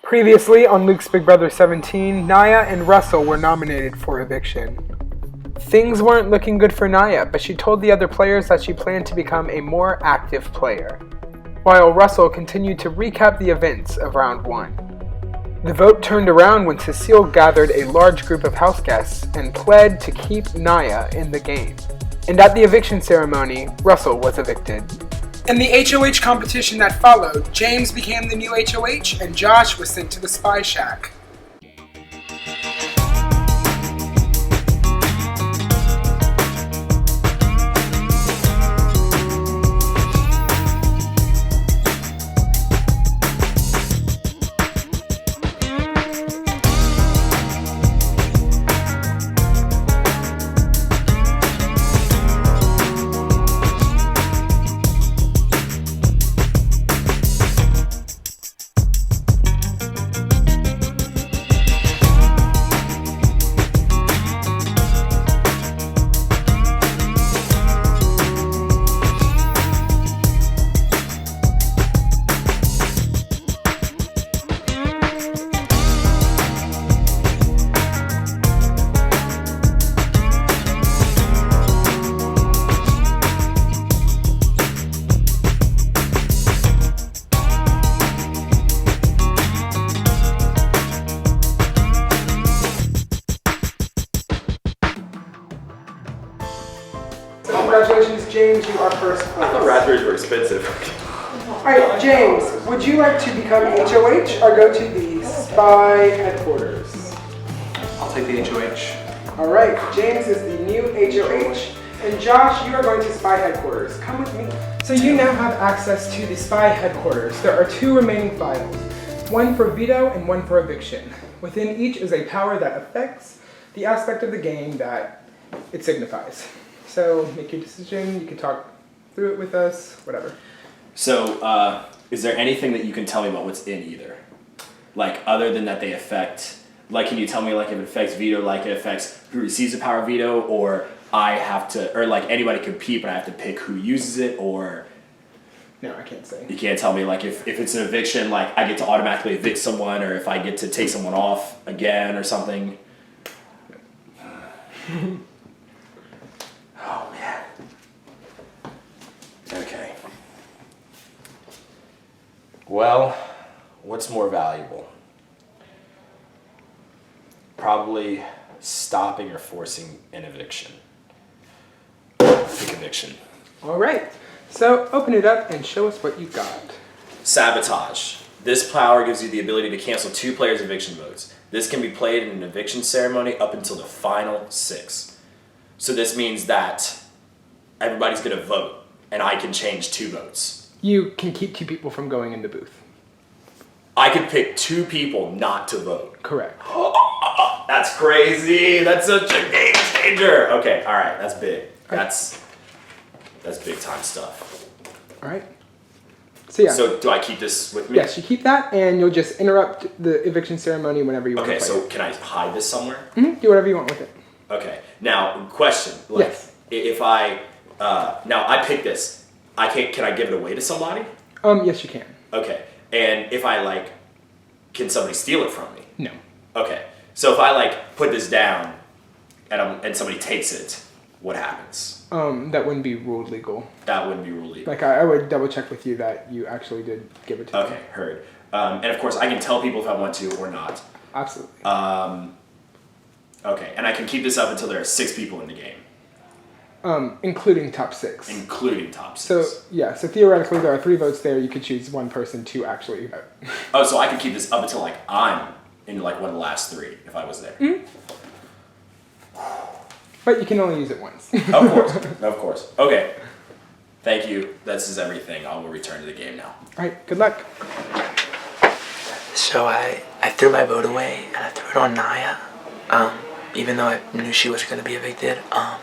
Previously on Luke's Big Brother 17, Naya and Russell were nominated for eviction. Things weren't looking good for Naya, but she told the other players that she planned to become a more active player, while Russell continued to recap the events of round 1. The vote turned around when Cecile gathered a large group of house guests and pled to keep Naya in the game. And at the eviction ceremony, Russell was evicted. In the HOH competition that followed, James became the new HOH and Josh was sent to the Spy Shack. Congratulations, James, you are first place. I thought raspberries were expensive. Alright, James, would you like to become HOH or go to the Spy headquarters? I'll take the HOH. Alright, James is the new HOH, and Josh, you are going to Spy headquarters. Come with me. So you now have access to the Spy headquarters. There are 2 remaining files, one for veto and one for eviction. Within each is a power that affects the aspect of the game that it signifies. So make your decision, you can talk through it with us, whatever. So, is there anything that you can tell me about what's in either? Like, other than that they affect, like, can you tell me, like, if it affects veto, like it affects who receives the power of veto, or I have to, or like anybody can compete, but I have to pick who uses it, or? No, I can't say. You can't tell me, like, if it's an eviction, like, I get to automatically evict someone, or if I get to take someone off again, or something? Oh, man. Okay. Well, what's more valuable? Probably stopping or forcing an eviction. Pick eviction. Alright, so open it up and show us what you got. Sabotage. This power gives you the ability to cancel 2 players' eviction votes. This can be played in an eviction ceremony up until the final 6. So this means that everybody's going to vote, and I can change 2 votes. You can keep 2 people from going in the booth. I could pick 2 people not to vote. Correct. That's crazy. That's such a game changer. Okay, all right, that's big. That's big time stuff. All right. So yeah. So do I keep this with me? Yes, you keep that, and you'll just interrupt the eviction ceremony whenever you want to play. Okay, so can I hide this somewhere? Mm-hmm. Do whatever you want with it. Okay. Now, question. Like, yes. If I now I pick this, can I give it away to somebody? Yes, you can. Okay. And if I can somebody steal it from me? No. Okay. So if I put this down and somebody takes it, what happens? That wouldn't be ruled legal. That wouldn't be ruled legal. I would double check with you that you actually did give it to Okay, heard. And of course I can tell people if I want to or not. Absolutely. Okay, and I can keep this up until there are 6 people in the game. Including top 6. Including top 6. So yeah, so theoretically there are 3 votes there. You could choose one person to actually vote. Oh, so I can keep this up until I'm in one of the last 3 if I was there. Mm-hmm. But you can only use it once. Of course. Okay. Thank you. This is everything. I will return to the game now. All right. Good luck. So I threw my vote away and I threw it on Naya. Even though I knew she was going to be evicted. I'm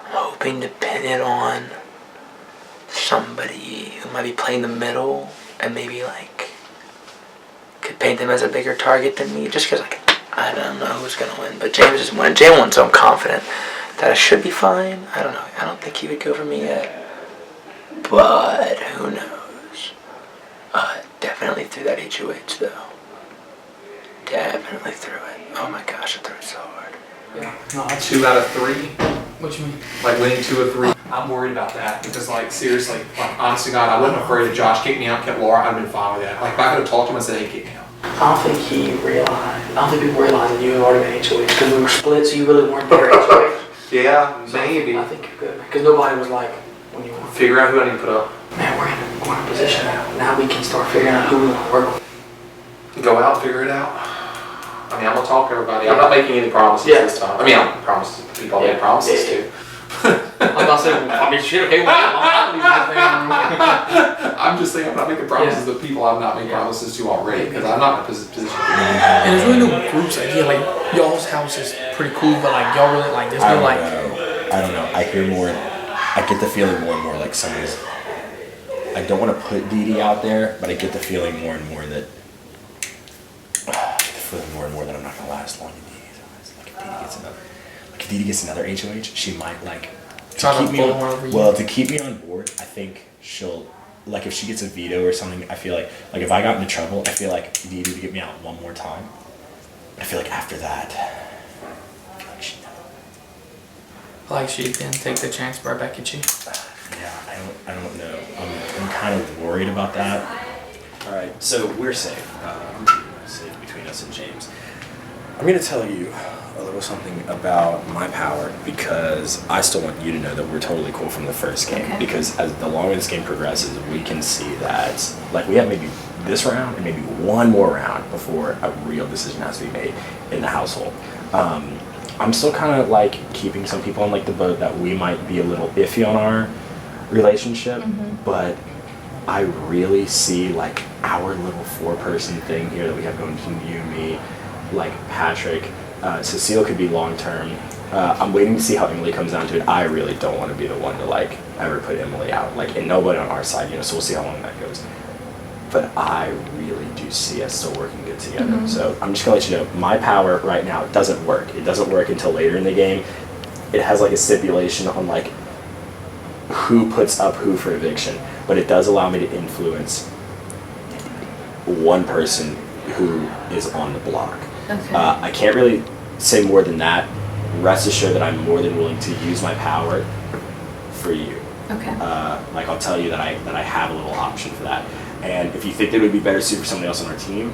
hoping to pin it on somebody who might be playing the middle and maybe could paint them as a bigger target than me, just because I don't know who's gonna win. But James won, so I'm confident that I should be fine. I don't know. I don't think he would go for me yet, but who knows? Definitely through that HOH though. really threw it. Oh my gosh, I threw it so hard. Yeah. No, that's 2 out of 3. what you mean. Like winning 2 of 3. I'm worried about that because, like, seriously, like, honest to God, I wasn't afraid if Josh kicked me out, kept Laura, I'd have been fine with that. Like, if I could have talked to him and said, hey, kick me out. I don't think he realized. I don't think people realized that you had already been HOH because we were split, so you really weren't there HOH. Yeah, So maybe. I think you're good because nobody was like when you went. Figure out who I need to put up. Man, we're in a position now. Now we can start figuring out who we want to work with. Go out, figure it out. I mean, I'm gonna talk to everybody. I'm not making any promises this time. I mean, I'm promising to people I made promises to. I'm not saying, I mean, shit, okay, well, I'm not I'm just saying I'm not making promises to people I've not made promises to already because I'm not in a position to do that. And there's really no groups. Like, yeah, like, y'all's house is pretty cool, but, like, y'all really, like, there's no, like... I don't know. I hear more, I get the feeling more and more like someone's, I don't want to put Dee Dee out there, but I get the feeling more and more that, that I'm not going to last long in Dee Dee's eyes. Like if Dee Dee gets another HOH, she might, like, to keep me on board, I think she'll, like, if she gets a veto or something, I feel like if I got into trouble, I feel like Dee Dee would get me out one more time. But I feel like after that, I feel like she'd know. Like, she can take the chance right back at you. Yeah, I don't know. I'm kind of worried about that. All right, so we're safe. Safe between us and James. I'm going to tell you a little something about my power because I still want you to know that we're totally cool from the first game. Okay. Because as the longer this game progresses, we can see that, like, we have maybe this round and maybe one more round before a real decision has to be made in the household. I'm still kind of, like, keeping some people on, like, the boat that we might be a little iffy on our relationship, but I really see, like, our little 4-person thing here that we have going between you and me, like Patrick. Cecile could be long term. I'm waiting to see how Emily comes down to it. I really don't want to be the one to, like, ever put Emily out, like, and nobody on our side, you know, so we'll see how long that goes. But I really do see us still working good together. So I'm just gonna let you know, my power right now doesn't work. It doesn't work until later in the game. It has, like, a stipulation on, like, who puts up who for eviction, but it does allow me to influence one person who is on the block. Okay. I can't really say more than that. Rest assured that I'm more than willing to use my power for you. Okay. Like, I'll tell you that I have a little option for that. And if you think that it would be better suited for somebody else on our team,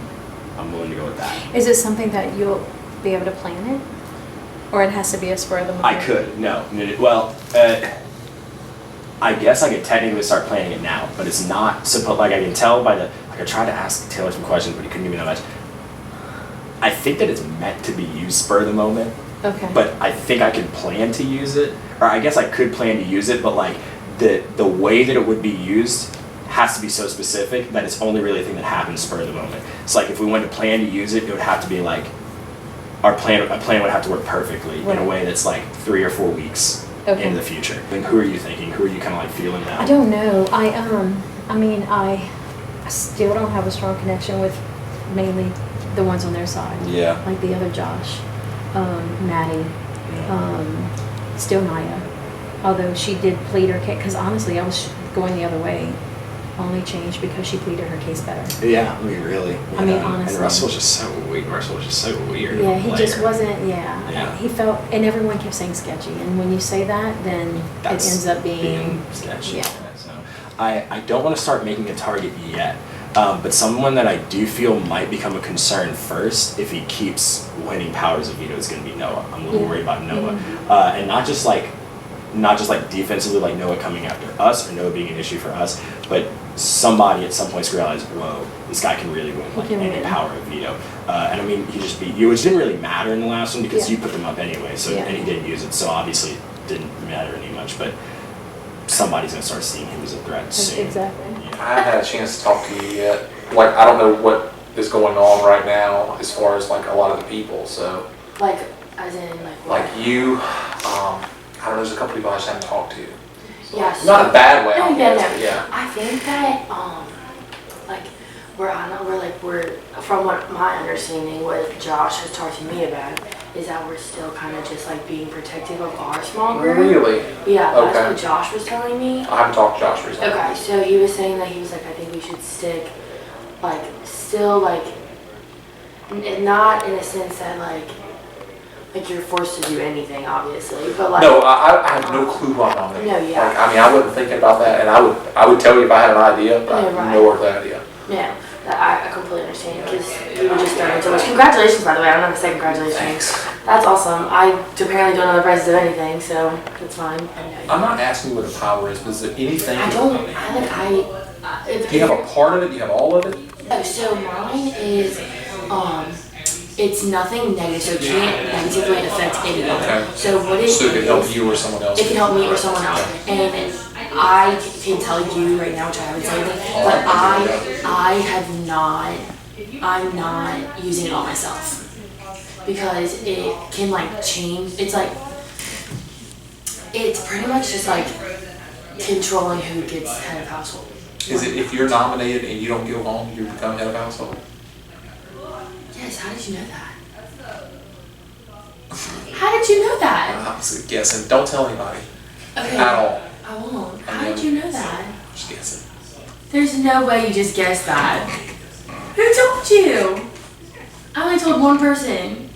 I'm willing to go with that. Is it something that you'll be able to plan it? Or it has to be a spur of the moment? I could. No. Well, I guess I could technically start planning it now, but it's not supposed, like, I can tell by the, like, I tried to ask Taylor some questions, but he couldn't give me that much. I think that it's meant to be used spur of the moment. Okay. But I think I could plan to use it, or I guess I could plan to use it, but, like, the way that it would be used has to be so specific that it's only really a thing that happens spur of the moment. It's like if we wanted to plan to use it, it would have to be like a plan would have to work perfectly in a way that's like 3 or 4 weeks into the future. And who are you thinking? Who are you kind of like feeling now? I don't know. I mean, I still don't have a strong connection with mainly the ones on their side. Yeah. Like the other Josh, Maddie, still Naya. Although she did plead her case, because honestly, I was going the other way. Only changed because she pleaded her case better. Yeah, I mean, really. I mean, honestly. And Russell was just so weird. Yeah, he just wasn't, Yeah. He felt, and everyone kept saying sketchy. And when you say that, then That's it ends up being sketchy. Yeah. So I don't want to start making a target yet. But someone that I do feel might become a concern first if he keeps winning powers of veto is going to be Noah. I'm a little worried about Noah. And not just like defensively, like Noah coming after us or Noah being an issue for us, but somebody at some point realized, whoa, this guy can really win, like, any power of veto. And I mean, he just beat you, which didn't really matter in the last one because you put them up anyway, so and he didn't use it, so obviously it didn't matter any much, but somebody's going to start seeing him as a threat soon. Exactly. You know? I haven't had a chance to talk to you yet. Like, I don't know what is going on right now as far as, like, a lot of the people, so. Like, as in, like what? Like you, I don't know, there's a couple people I just haven't talked to. Yes. Not in a bad way, No, I guess, but yeah. yeah. I think that, like, we're from what my understanding, what Josh has talked to me about, is that we're still kind of just like being protective of our small group. Really? Yeah, Okay. that's what Josh was telling me. I haven't talked to Josh recently. Okay, so he was saying that he was like, I think we should stick, like, still like, not in a sense that like you're forced to do anything, obviously, but like. No, I have no clue why I'm nominated. No, yeah. Like, I mean, I wasn't thinking about that, and I would tell you if I had an idea, but I Yeah, have right. no earthly idea. No, I completely understand because you were just throwing so much. Congratulations, by the way. I'm not gonna say congratulations. Thanks. That's awesome. I apparently don't know the prices of anything, so that's fine. I'm not asking you what the power is, but is there anything? I don't. Do you have a part of it? Do you have all of it? Oh, so mine is, it's nothing negative, so it can't negatively affect anyone. Okay. So what it So it could help you or someone else. It can help me or someone else. And I can tell you right now, which I haven't said anything, but I'm not using it on myself. Because it can like change, it's pretty much just like controlling who gets head of household. Is it if you're nominated and you don't go home, you become head of household? Yes, how did you know that? How did you know that? I'm just guessing. Don't tell anybody. Okay. At all. I won't. How did you know that? Just guessing. There's no way you just guessed that. Who told you? I only told one person.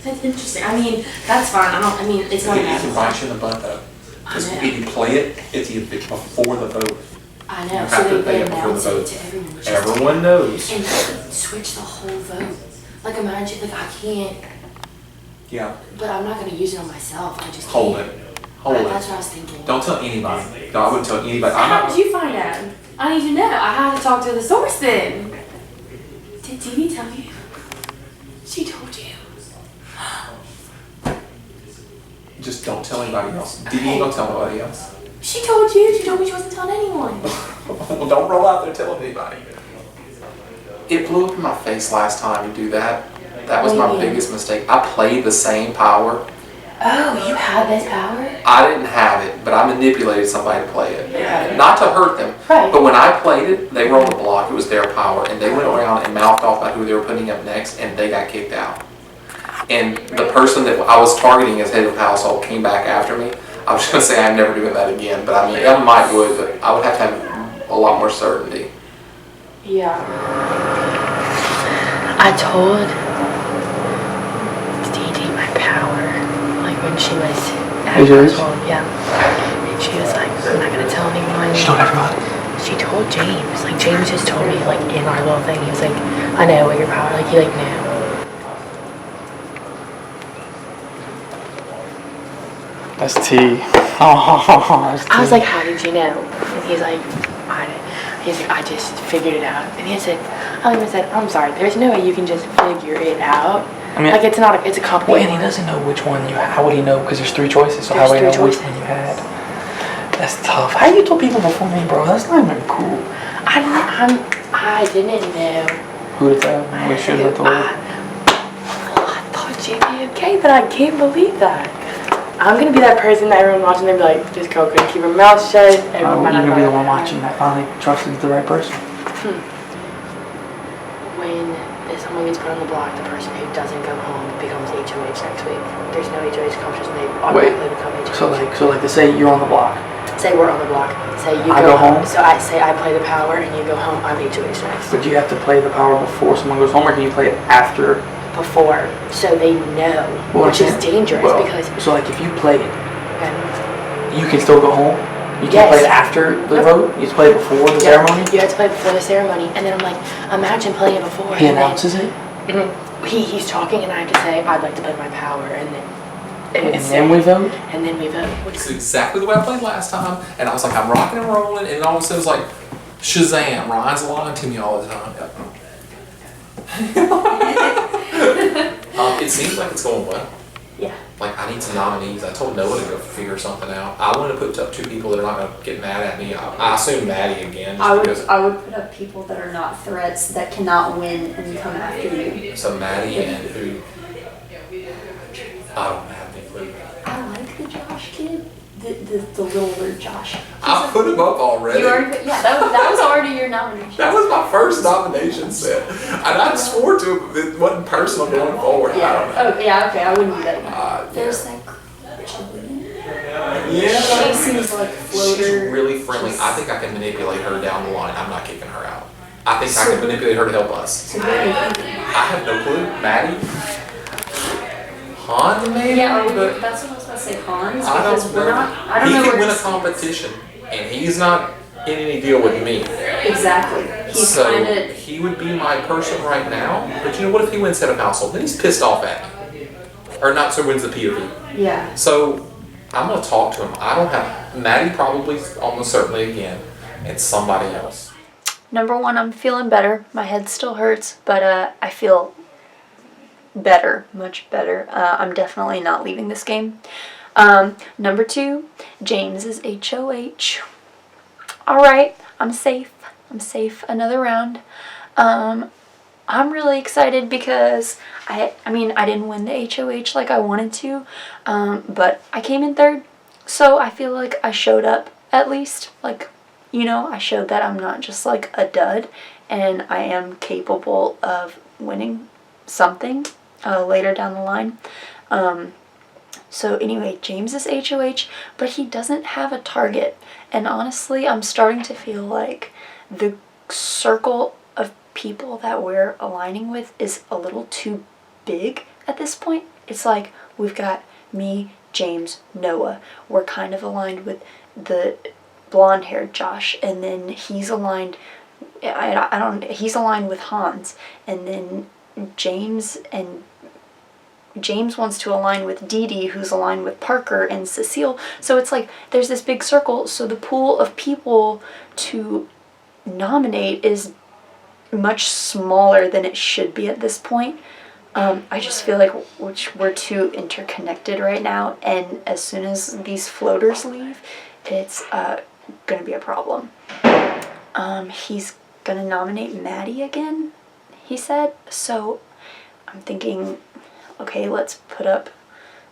That's interesting. I mean, that's fine. It's not It bad. can bite you in the butt though. Because I know. if you play it, it's before the vote. I know. You So have to they pay it before the announce it vote. to everyone. Which is Everyone knows. and that could switch the whole vote. Like imagine, like I can't, Yeah. but I'm not gonna use it on myself. I just Hold can't. it. Hold That's it. what I was thinking. Don't tell anybody. No, I wouldn't tell anybody. I'm How not. did you find out? I need to know. I have to talk to the source then. Did Dee tell you? She told you. Just don't tell anybody else. Did you don't tell nobody else? She told you. She told me she wasn't telling anyone. Well, don't roll out there telling anybody. It blew up in my face last time you do that. That was What do my you mean? biggest mistake. I played the same power. Oh, you have this power? I didn't have it, but I manipulated somebody to play it. Yeah. Not to hurt them. Right. But when I played it, they were on the block. It was their power. And they went around and mouthed off about who they were putting up next, and they got kicked out. And the person that I was targeting as head of household came back after me. I was going to say I'm never doing that again, but I mean, I might would, but I would have to have a lot more certainty. Yeah. I told Dee my power, like when she was at household, yeah. And she was like, I'm not gonna tell anyone. She told everybody. She told James. Like James just told me, like in our little thing, he was like, I know what your power. Like he like knew. That's T. Oh, that's T. I was like, how did you know? And he's like, he's like, I just figured it out. And he said, I even said, I'm sorry, there's no way you can just figure it out. I mean, like it's not, it's a well, complicated. and he doesn't know which one you had. How would he know? Because there's 3 choices. So There's how would he know 3 which choices. one you had? That's tough. How you told people before me, bro? That's not even cool. I didn't know. Who to tell? We should have told. I thought you'd be okay, but I can't believe that. I'm gonna be that person that everyone watching, they'll be like, this girl couldn't keep her mouth shut. You're gonna be the one watching that finally trusted the right person. When someone gets put on the block, the person who doesn't go home becomes HOH next week. There's no HOH competition, they automatically become HOH. So like to say you're on the block. Say we're on the block. Say you I go home. So I say I play the power and you go home, I'm HOH next. But do you have to play the power before someone goes home, or can you play it after? Before, so they know, Well, which is dangerous well, because so like if you play it, okay, you can still go home. You can't play it after the vote. You just play it before the ceremony. You have to play it before the ceremony, and then I'm like, imagine playing it before. He and then- announces it, He's talking, and I have to say, I'd like to play my power, and then and we vote. and then we vote. It's exactly the way I played last time. And I was like, I'm rocking and rolling. And all of a sudden it was like, Shazam, Ryan's lying to me all the time. It seems like it's going well. Yeah. Like, I need some nominees. I told Noah to go figure something out. I want to put up 2 people that are not going to get mad at me. I assume Maddie again. Just I would put up people that are not threats that cannot win and come after you. So Maddie and who? I don't have any clue. I like the Josh kid, the littler Josh. I put him up already. You already put, yeah, that was already your nomination. That was my first nomination set. And I swore to him that it wasn't personal going forward. I don't know. Oh yeah, okay, I wouldn't do that. There's that Jillian. Yeah. She seems like a floater. She's really friendly. I think I can manipulate her down the line. I'm not kicking her out. I think I can manipulate her to help us. So what are you thinking? I have no clue. Maddie? Hans maybe? Yeah, But that's what I was about to say, Hans, I because don't we're know. not, I don't He know can where win a it's- competition, and he's not in any deal with me. Exactly. He's So kinda, he would be my person right now. But you know, what if he wins head of household? Then he's pissed off at me. Or not so wins the POV. yeah. So I'm gonna talk to him. I don't have Maddie probably almost certainly again, and somebody else. Number one, I'm feeling better. My head still hurts, but I feel better, much better. I'm definitely not leaving this game. Number two, James is HOH. Alright, I'm safe. I'm safe another round. I'm really excited because I mean, I didn't win the HOH like I wanted to, but I came in third, so I feel like I showed up at least. Like, you know, I showed that I'm not just like a dud, and I am capable of winning something later down the line. So anyway, James is HOH, but he doesn't have a target. And honestly, I'm starting to feel like the circle of people that we're aligning with is a little too big at this point. It's like we've got me, James, Noah. We're kind of aligned with the blonde-haired Josh, and then he's aligned. He's aligned with Hans, and then James wants to align with Dee Dee, who's aligned with Parker and Cecile. So it's like there's this big circle. So the pool of people to nominate is much smaller than it should be at this point. I just feel like we're too interconnected right now, and as soon as these floaters leave, it's going to be a problem. He's going to nominate Maddie again, he said. So I'm thinking, okay, let's put up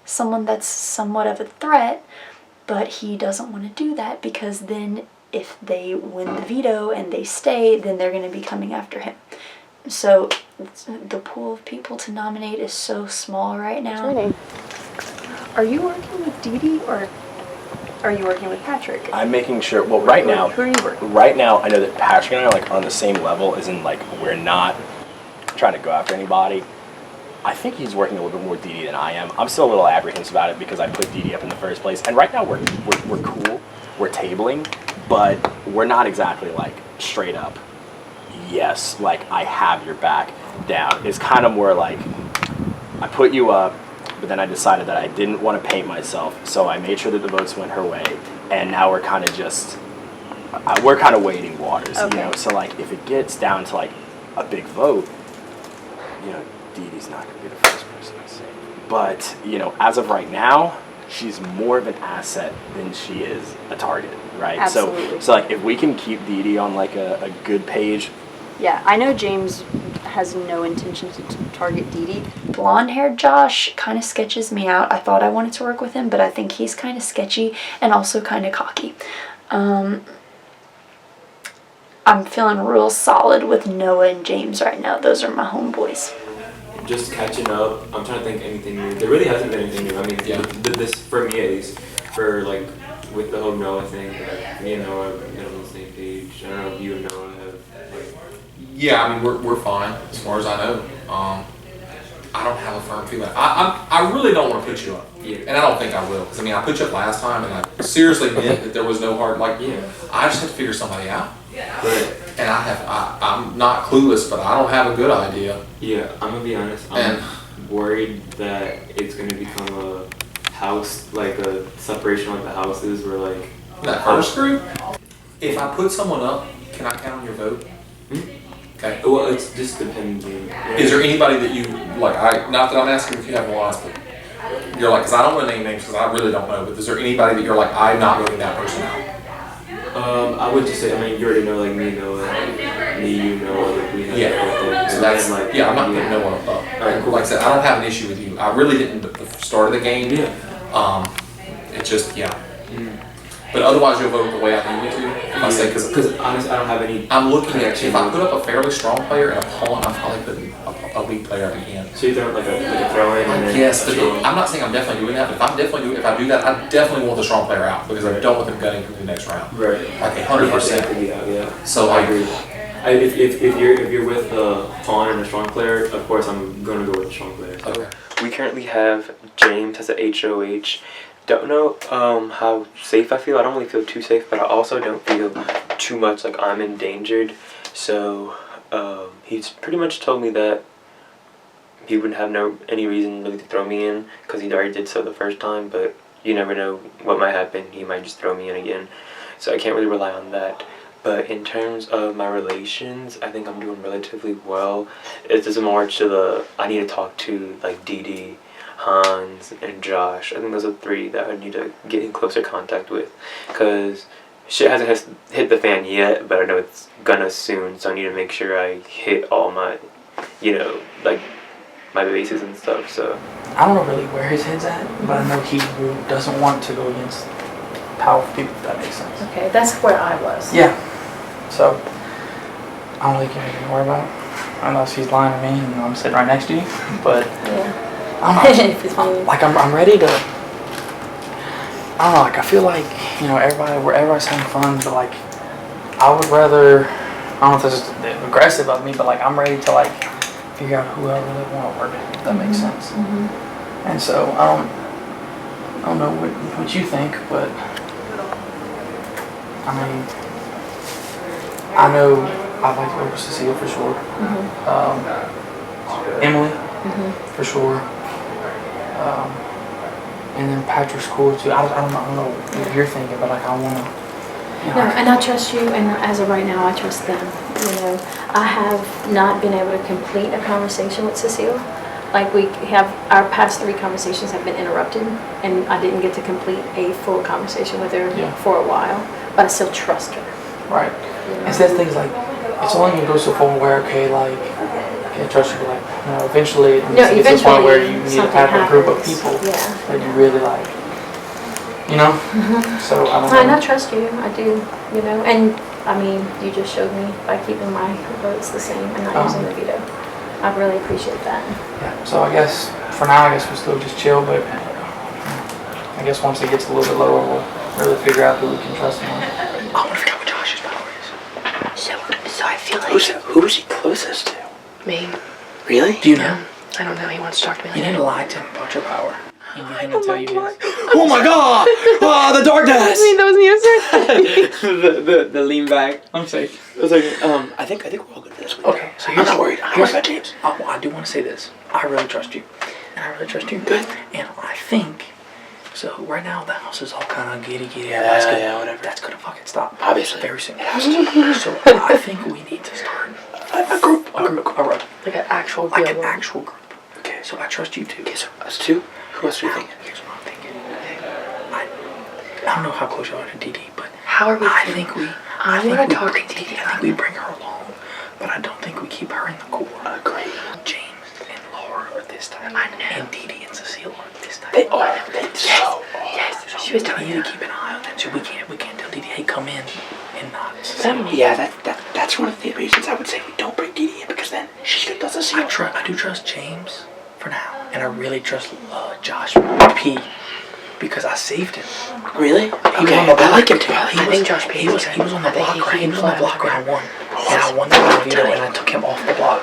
someone that's somewhat of a threat, but he doesn't want to do that because then if they win the veto and they stay, then they're going to be coming after him. So the pool of people to nominate is so small right now. Are you working with Dee Dee or are you working with Patrick? I'm making sure, well, right now, Who are you working with? right now, I know that Patrick and I are like on the same level, as in like we're not trying to go after anybody. I think he's working a little bit more with Dee Dee than I am. I'm still a little apprehensive about it because I put Dee Dee up in the first place. And right now we're cool, we're tabling, but we're not exactly like straight up, yes, like I have your back down. It's kind of more like I put you up, but then I decided that I didn't want to paint myself, so I made sure that the votes went her way, and now we're kind of just, we're kind of wading waters, you know, so like if it gets down to like a big vote, you know, Dee Dee's not going to be the first person to say. But, you know, as of right now, she's more of an asset than she is a target, right? Absolutely. So like if we can keep Dee Dee on like a good page. Yeah, I know James has no intention to target Dee Dee. Blonde-haired Josh kind of sketches me out. I thought I wanted to work with him, but I think he's kind of sketchy and also kind of cocky. I'm feeling real solid with Noah and James right now. Those are my homeboys. Just catching up. I'm trying to think anything new. There really hasn't been anything new. I mean, yeah, this for me at least, for like with the whole Noah thing, like, me and Noah have been on the same page. I don't know if you and Noah have. Like, Yeah, I mean we're fine as far as I know. I don't have a firm feeling. I really don't want to put you up. Yeah. And I don't think I will. Because I mean I put you up last time and I seriously meant that there was no hard like. Yeah. I just have to figure somebody out. But And I'm not clueless, but I don't have a good idea. yeah, I'm gonna be honest. I'm worried that it's gonna become a house, like a separation like the houses, where like That first group, if I put someone up, can I count on your vote? Okay. well, it's just depending. Is there anybody that you like? Not that I'm asking if you have a loss, but you're like, because I don't want to name names because I really don't know. But is there anybody that you're like, I'm not voting that person out? I would just say, I mean, you already know, like me, Noah, me, you know, like we have. Yeah. So that's like, yeah. I'm not putting no one up. Alright, cool. Like I said, I don't have an issue with you. I really didn't at the start of the game. Yeah. It's just yeah. But otherwise, you'll vote the way I think you to. If I say because honestly, I don't have any. I'm looking at if I put up a fairly strong player and a pawn, I'm probably putting a weak player up again. So you throw like a throw in and then. Yes, but I'm not saying I'm definitely doing that. But if I do that, I definitely want the strong player out because I don't want them gunning through the next round. Right. Like 100%. Yeah. So I like, agree. If you're with a pawn and a strong player, of course I'm gonna go with the strong player. So. Okay. We currently have James as a HOH. Don't know how safe I feel. I don't really feel too safe, but I also don't feel too much like I'm endangered. So he's pretty much told me that he wouldn't have any reason really to throw me in because he already did so the first time, but you never know what might happen. He might just throw me in again. So I can't really rely on that. But in terms of my relations, I think I'm doing relatively well. It's just more to I need to talk to like Dee, Hans, and Josh. I think those are 3 that I need to get in closer contact with. Because shit hasn't hit the fan yet, but I know it's gonna soon. So I need to make sure I hit all my, like my bases and stuff. So I don't know really where his head's at, but I know he doesn't want to go against powerful people, if that makes sense. Okay, that's where I was. Yeah. So, I don't really care anything to worry about. Unless he's lying to me and I'm sitting right next to you. But, Yeah. I don't know. Like, I'm ready to, I don't know, like, I feel like, everybody's having fun, but, like, I would rather, I don't know if this is aggressive of me, but, like, I'm ready to, like, figure out who I really want to work with, if that makes sense. Mm-hmm. And so, I don't know what you think, but, I mean, I know I'd like to work with Cecile for sure. Mm-hmm. Emily, for sure. And then Patrick's cool too. I don't know what you're thinking, but like I want to. No, and I trust you, and as of right now, I trust them. I have not been able to complete a conversation with Cecile. Like our past 3 conversations have been interrupted, and I didn't get to complete a full conversation with her for a while, but I still trust her. Right. And says things like, it's only going to go so far where, okay, like, I can't trust you, but like, eventually it gets to the point where you need to have a group of people that you really like. So I don't know. And I trust you, I do, and I mean, you just showed me by keeping my votes the same and not using the veto. I really appreciate that. Yeah, so I guess, for now, we'll still just chill, but I guess once it gets a little bit lower, we'll really figure out who we can trust more. I want to forget what Josh's power is. So I feel like... who is he closest to? Me. Really? Do you know? I don't know. He wants to talk to me You later. need to lie to him about your power. You need him to tell you his. Oh my god! Oh, the darkness! that was me, the lean back. I'm safe. I was like, I think we're all good for this one. Okay, so I'm not worried. I'm not worried about James. I do want to say this. I really trust you. And I really trust you. Good. And I think, so right now the house is all kind of giddy. Yeah, whatever. That's going to fucking stop. Obviously. Very soon. It has to. So I think we need to start a group. All right. Like an actual Like real an one. actual group. Okay, so I trust you too. Okay, so us 2? Who else are you thinking? Here's what I'm thinking. I don't know how close you are to Dee, but How are we? I think we talk bring to Dee. I think we bring her along, but I don't think we keep her in the core. Agree. James and Laura are this type. I know. And Dee and Cecile are this type. They are. So Yes. So She was we telling need me. to keep an eye on them. So we can't tell Dee, hey, come in, and not. yeah, that's one of the reasons I would say we don't bring Dee in, because then she doesn't see I do trust James for now, and I really trust Josh P. Because I saved him. Really? He was Okay, on the I block. like him too. I think Josh P. He was on the block. He was on the block round 1, and I won the veto, and I took him off the block.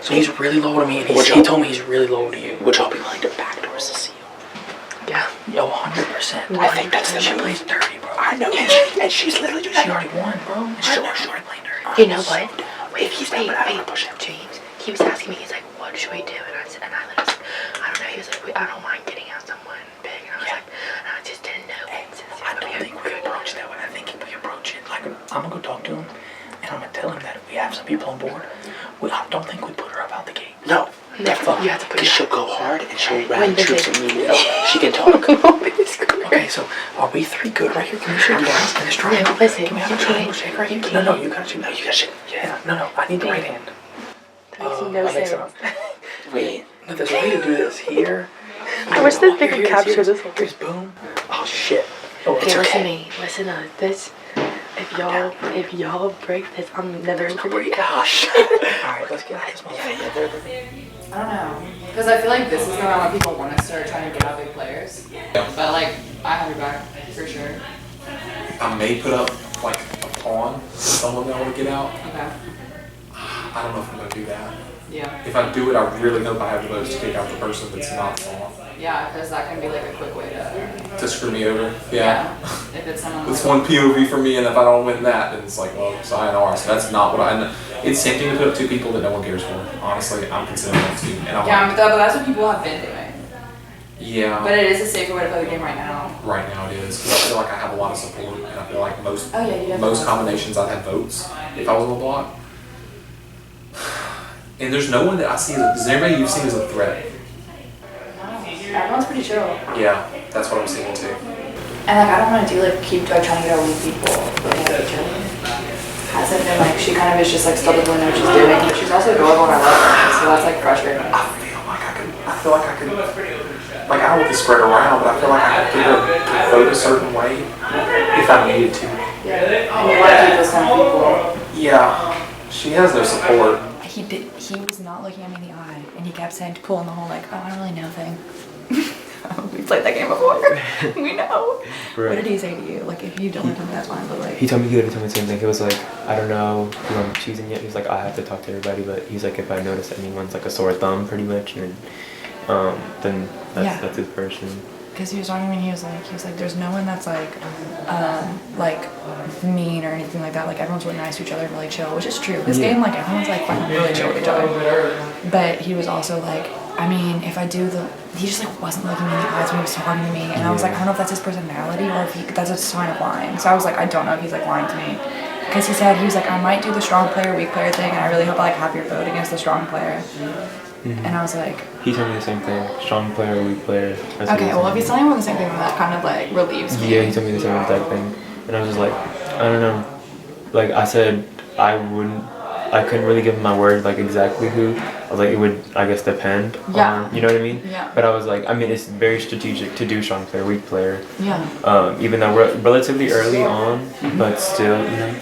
So he's really low to me, and he told me he's really low to you. Would y'all be willing to backdoor Cecile? Yeah. Yo, 100%. I think that's the She move. plays dirty, bro. I know, and she's literally doing She that. already won, bro. And she already playing dirty. You know what? If he's not, I don't want to push him. James. He was asking me. He's like, "What should we do?" And I said, I literally said, "I don't know." He was like, "I don't mind getting out someone big." And I was like, and I just didn't know. I don't think we approach it that way. I think if we approach it, like, I'm gonna go talk to him, and I'm gonna tell him that we have some people on board. I don't think we put her up out the gate. No, definitely. You have to put Because your she'll go hard and she'll When rally does troops it- immediately. She can talk. Okay, so are we 3 good right here? Can we shake hands in this triangle? No, listen, Can we have you a triangle can't. shake right here? You No, can't. you gotta shake. No, you got shit. Yeah, no, I need the right hand. That makes no that makes sense. Wait. No, there's a way to do this here. I wish this thing Here, could capture here's- this whole Here's boom. Oh shit. Oh, Okay, it's listen to okay. me. Listen to this. If y'all break this, I'm never gonna forget it. Gosh. Alright, let's get out of this motherfucker. I don't know. Because I feel like this is going on when people want to start trying to get out big players. But like, I have your back, for sure. I may put up like a pawn someone that I want to get out. Okay. I don't know if I'm going to do that. Yeah. If I do it, I really hope I have the votes to kick out the person that's not the pawn. Yeah, because that can be like a quick way To screw me over. Yeah. If it's someone. It's one POV for me, and if I don't win that, then it's like, well, sayonara. So that's not what I. It's tempting to put up two people that no one cares for. Honestly, I'm considering that too. And I'm Yeah, but that's what people have been doing. Yeah. But it is a safer way to play the game right now. Right now it is, because I feel like I have a lot of support, and I feel like most Oh, yeah, you have most a lot. combinations I'd have votes if I was on the block. And there's no one that I see. Does anybody you've seen as a threat? Everyone's pretty chill. Yeah, that's what I'm seeing too. And like, I don't want to do like keep like trying to get out weak people, but like chilling. Hasn't been like, she kind of is just like still doesn't know what she's doing, but she's also adorable and I love her, so that's like frustrating. I feel like I could. Like, I don't want to spread around, but I feel like I could get her to vote a certain way if I needed to. Yeah. And you want to keep those kind of people. Yeah, she has no support. He was not looking at me in the eye, and he kept saying, pulling the whole like, oh, I don't really know thing. We played that game before. We know. Right. What did he say to you? Like, if you don't tell me, that's fine, but like. He told me, he literally told me the same thing. He was like, I don't know who I'm choosing yet. He was like, I have to talk to everybody, but he's like, if I notice anyone's like a sore thumb, pretty much, then that's his person. Because he was talking to me and he was like, there's no one that's like mean or anything like that. Like, everyone's really nice to each other and really chill, which is true. This game, like, everyone's like fucking really chill with each other. But he was also like, I mean, if I do he just like wasn't looking me in the eyes when he was talking to me, and I was like, I don't know if that's his personality or if that's a sign of lying. So I was like, I don't know if he's like lying to me. Because he was like, I might do the strong player, weak player thing, and I really hope I like have your vote against the strong player. Mm-hmm. And I was like, he told me the same thing. Strong player, weak player. okay, well, if he's telling me the same thing, then that kind of like relieves me. Yeah, he told me the same exact thing. And I was just like, I don't know. Like, I said, I couldn't really give him my word, like, exactly who. I was like, it would, I guess, depend on, you know what I mean? Yeah. But I was like, I mean, it's very strategic to do strong player, weak player. Yeah. Even though we're relatively early on, but still, you know.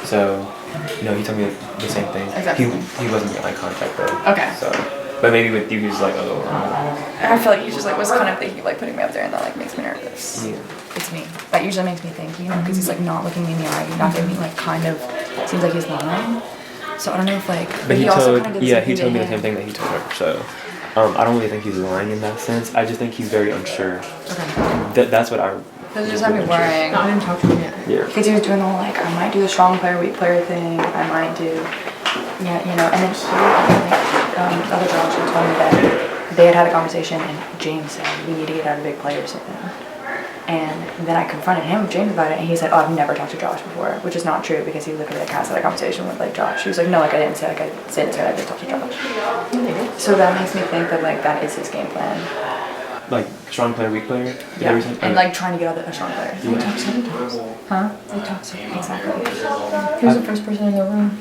So, you know, he told me the same thing. Exactly. He wasn't making eye contact, though. Okay. So, but maybe with you, he was like, oh. I feel like he just like was kind of thinking like putting me up there, and that like makes me nervous. Yeah. It's me. That usually makes me think, you know, because he's like not looking me in the eye. He's not giving me like kind of seems like he's lying. So I don't know if like. But he also told, kind of did yeah, the he same told me thing the to same thing that he told her. So, I don't really think he's lying in that sense. I just think he's very unsure. Okay. That's what I. That just had me worrying. I didn't talk to him yet. Yeah. Because he was doing the whole like, I might do the strong player, weak player thing. I might do, yeah, you know. And then the other Josh had told me that they had a conversation, and James said we need to get out of big players soon. And then I confronted him, James, about it, and he said, oh, I've never talked to Josh before, which is not true because he literally like has had a conversation with like Josh. He was like, no, like I didn't say like I didn't say I did talk to Josh. So that makes me think that like that is his game plan. Like strong player, weak player. Yeah, and like trying to get out the strong player. We talked 7 times. Huh? We talked 7 times. Exactly. He was the first person in the room.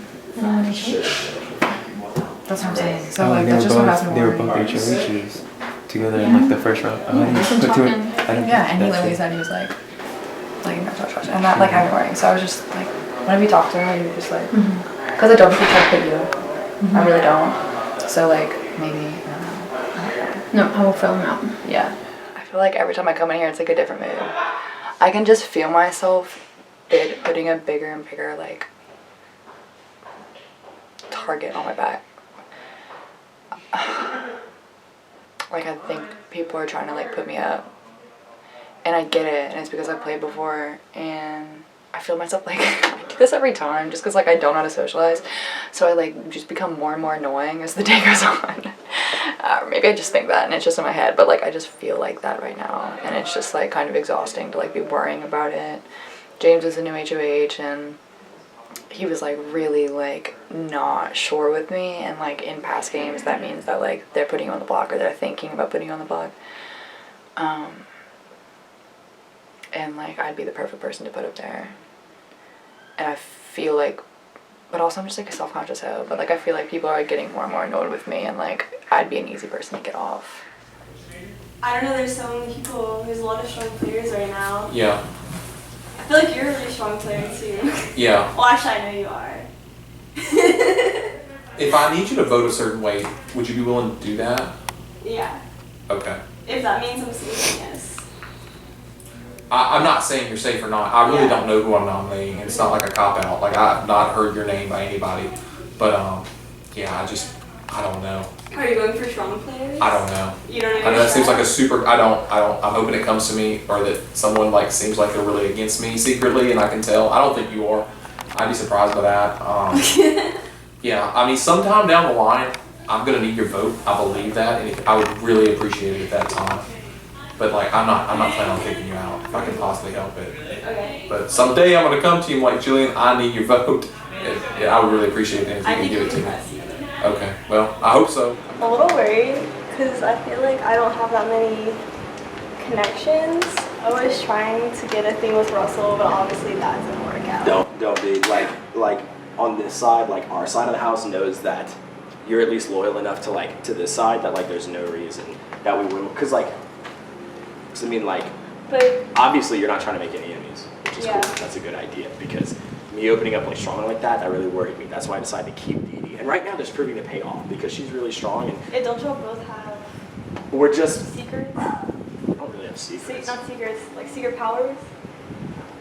That's what I'm saying. So Oh, like they that's were just what both, happened. they were both HOHs together in like the first round. Oh, I didn't put two in. I didn't. Yeah, and he that's literally it. said he was like no touch, and that like had me worrying. So I was just like, whenever you talk to her, you're just like, because I don't think he tried to put you up. I really don't. So like maybe. No, I will fill him out. Yeah. I feel like every time I come in here, it's like a different mood. I can just feel myself putting a bigger and bigger like target on my back. Like I think people are trying to like put me up, and I get it, and it's because I've played before, and I feel myself like I do this every time just because like I don't know how to socialize, so I like just become more and more annoying as the day goes on. Maybe I just think that and it's just in my head, but like I just feel like that right now, and it's just like kind of exhausting to like be worrying about it. James is a new HOH, and he was like really like not sure with me, and like in past games that means that like they're putting you on the block or they're thinking about putting you on the block, and like I'd be the perfect person to put up there, and I feel like, but also I'm just like a self-conscious hoe, but like I feel like people are getting more and more annoyed with me, and like I'd be an easy person to get off. I don't know, there's so many people, there's a lot of strong players right now. Yeah. I feel like you're a really strong player too. Yeah. Well, actually I know you are. If I need you to vote a certain way, would you be willing to do that? Yeah. Okay. If that means I'm sleeping, yes. I'm not saying you're safe or not. I really don't know who I'm nominating, and it's not like a cop-out. Like, I've not heard your name by anybody. But, yeah, I don't know. Are you going for strong players? I don't know. You don't know. I know that seems like a super, I'm hoping it comes to me, or that someone, like, seems like they're really against me secretly, and I can tell. I don't think you are. I'd be surprised by that. Yeah, I mean, sometime down the line, I'm gonna need your vote. I believe that, and I would really appreciate it at that time. But like, I'm not planning on kicking you out if I can possibly help it. Okay. But someday I'm gonna come to you and like, Julian, I need your vote. And I would really appreciate it if you can give it to me. Okay, well, I hope so. I'm a little worried because I feel like I don't have that many connections. I was trying to get a thing with Russell, but obviously that didn't work out. Don't be like on this side, like our side of the house knows that you're at least loyal enough to like to this side that like there's no reason that we wouldn't, because I mean like, but obviously you're not trying to make any enemies, which is Yeah. cool. That's a good idea, because me opening up like strongly like that really worried me. That's why I decided to keep Dee Dee. And right now there's proving to pay off because she's really strong, and don't y'all both have we're just secrets? I don't really have secrets. Not secrets, like secret powers?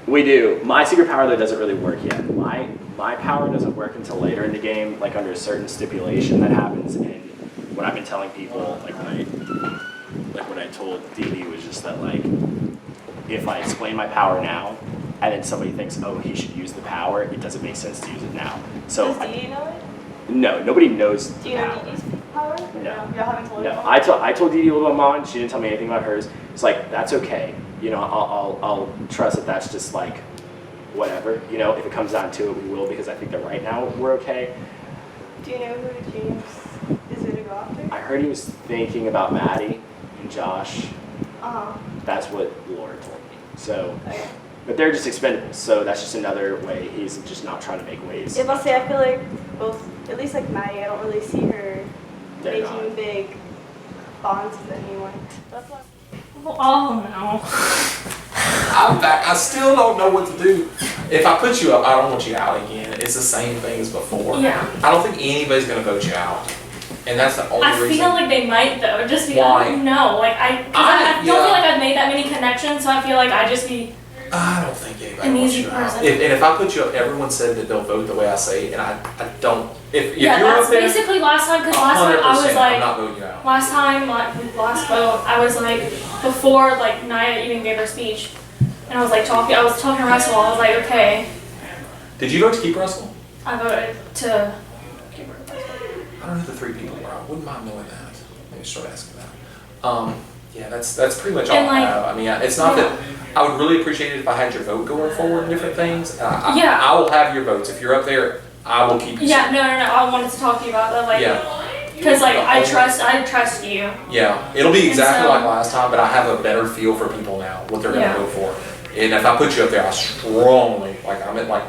We do. My secret power though doesn't really work yet. My power doesn't work until later in the game, like under a certain stipulation that happens. And what I've been telling people, like what I told Dee Dee was just that like, if I explain my power now, and then somebody thinks, oh, he should use the power, it doesn't make sense to use it now. So Does Dee Dee know it? no, nobody knows. Do you know Dee Dee's power? No. Y'all haven't told her? No, I told Dee Dee a little about mine. She didn't tell me anything about hers. It's like, that's okay. You know, I'll trust that that's just like, whatever. You know, if it comes down to it, we will, because I think that right now we're okay. Do you know who James is going to go after? I heard he was thinking about Maddie and Josh. Uh-huh. That's what Laura told me. So, Okay. but they're just expendable. So that's just another way he's just not trying to make waves. If I say, I feel like both, at least like Maddie, I don't really see her They're making not. big bonds with anyone. That's why. Oh no. I'm back. I still don't know what to do. If I put you up, I don't want you out again. It's the same thing as before. Yeah. I don't think anybody's gonna vote you out, and that's the only I reason. feel like they might though, just because Why? I don't know. Like I don't yeah. feel like I've made that many connections, so I feel like I'd just be I don't think anybody an wants easy you out. person. If I put you up, everyone said that they'll vote the way I say, and I don't. If yeah, you're that's up there, basically last time, because last time I was 100%, I'm like, not voting you out. last time, like, last vote, I was like, before like Naya even gave her speech, and I was talking to Russell, I was like, okay, Did you vote to keep Russell? I voted to. I don't know who the three people were. I wouldn't mind knowing that. Maybe start asking that. Yeah, that's pretty much all And, I like, have. I mean, it's not that. I would really appreciate it if I had your vote going forward in different things. Yeah. I will have your votes. If you're up there, I will keep you. Yeah, no, I wanted to talk to you about that, like, Yeah. because like I trust you. Yeah, it'll be exactly so- like last time, but I have a better feel for people now, what they're Yeah. gonna vote for. And if I put you up there, I strongly, I'm at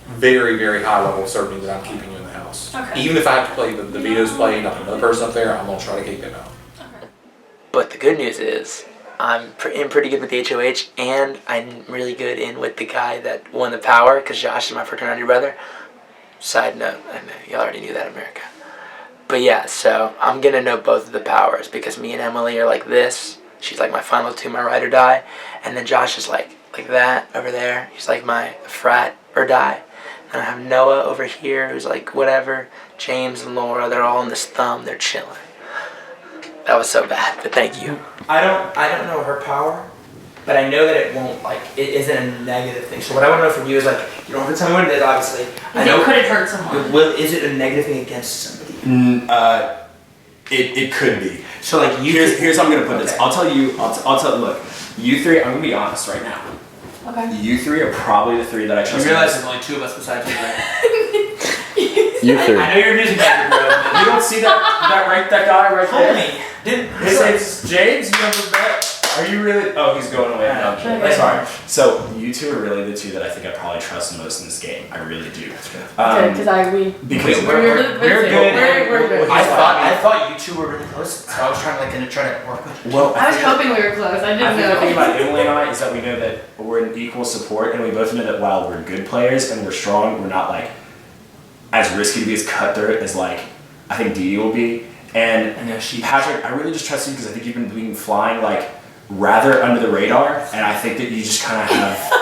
very, very high level of certainty that I'm keeping you in the house. Okay. Even if I have to play the vetoes play and I put another person up there, I'm gonna try to keep them out. But the good news is, I'm in pretty good with the HOH, and I'm really good in with the guy that won the power, because Josh is my fraternity brother. Side note, I know you already knew that, America. But yeah, so I'm gonna know both of the powers, because me and Emily are like this. She's like my final two, my ride or die. And then Josh is like that over there. He's like my frat or die. And I have Noah over here, who's like whatever. James and Laura, they're all in this thumb, they're chilling. That was so bad, but thank you. I don't know her power, but I know that it won't, it isn't a negative thing. So what I want to know from you is, you don't have to tell me what it is, obviously. Could it hurt someone? Is it a negative thing against somebody? It could be. So here's how I'm gonna put this. Okay. I'll tell. Look, you three. I'm gonna be honest right now. Okay. You three are probably the three that I trust. You realize most. there's only two of us besides you, right? You three. I know you're a music major, bro. You don't see that guy right there? Homie. His name's James. You remember that? Are you really? Oh, he's going away. No, I'm kidding. Okay. Sorry. So you two are really the two that I think I probably trust the most in this game. I really do. Because Because we're good. We're good. I thought you two were really close, so I was trying to work with you. Well, I was hoping we were close. I I didn't think the thing know. about Emily and I is that we know that we're in equal support, and we both know that while we're good players and we're strong, we're not as risky to be as cutthroat as I think Dee Dee will be. And I know she. Patrick, I really just trust you because I think you've been flying rather under the radar, and I think that you just kind of have.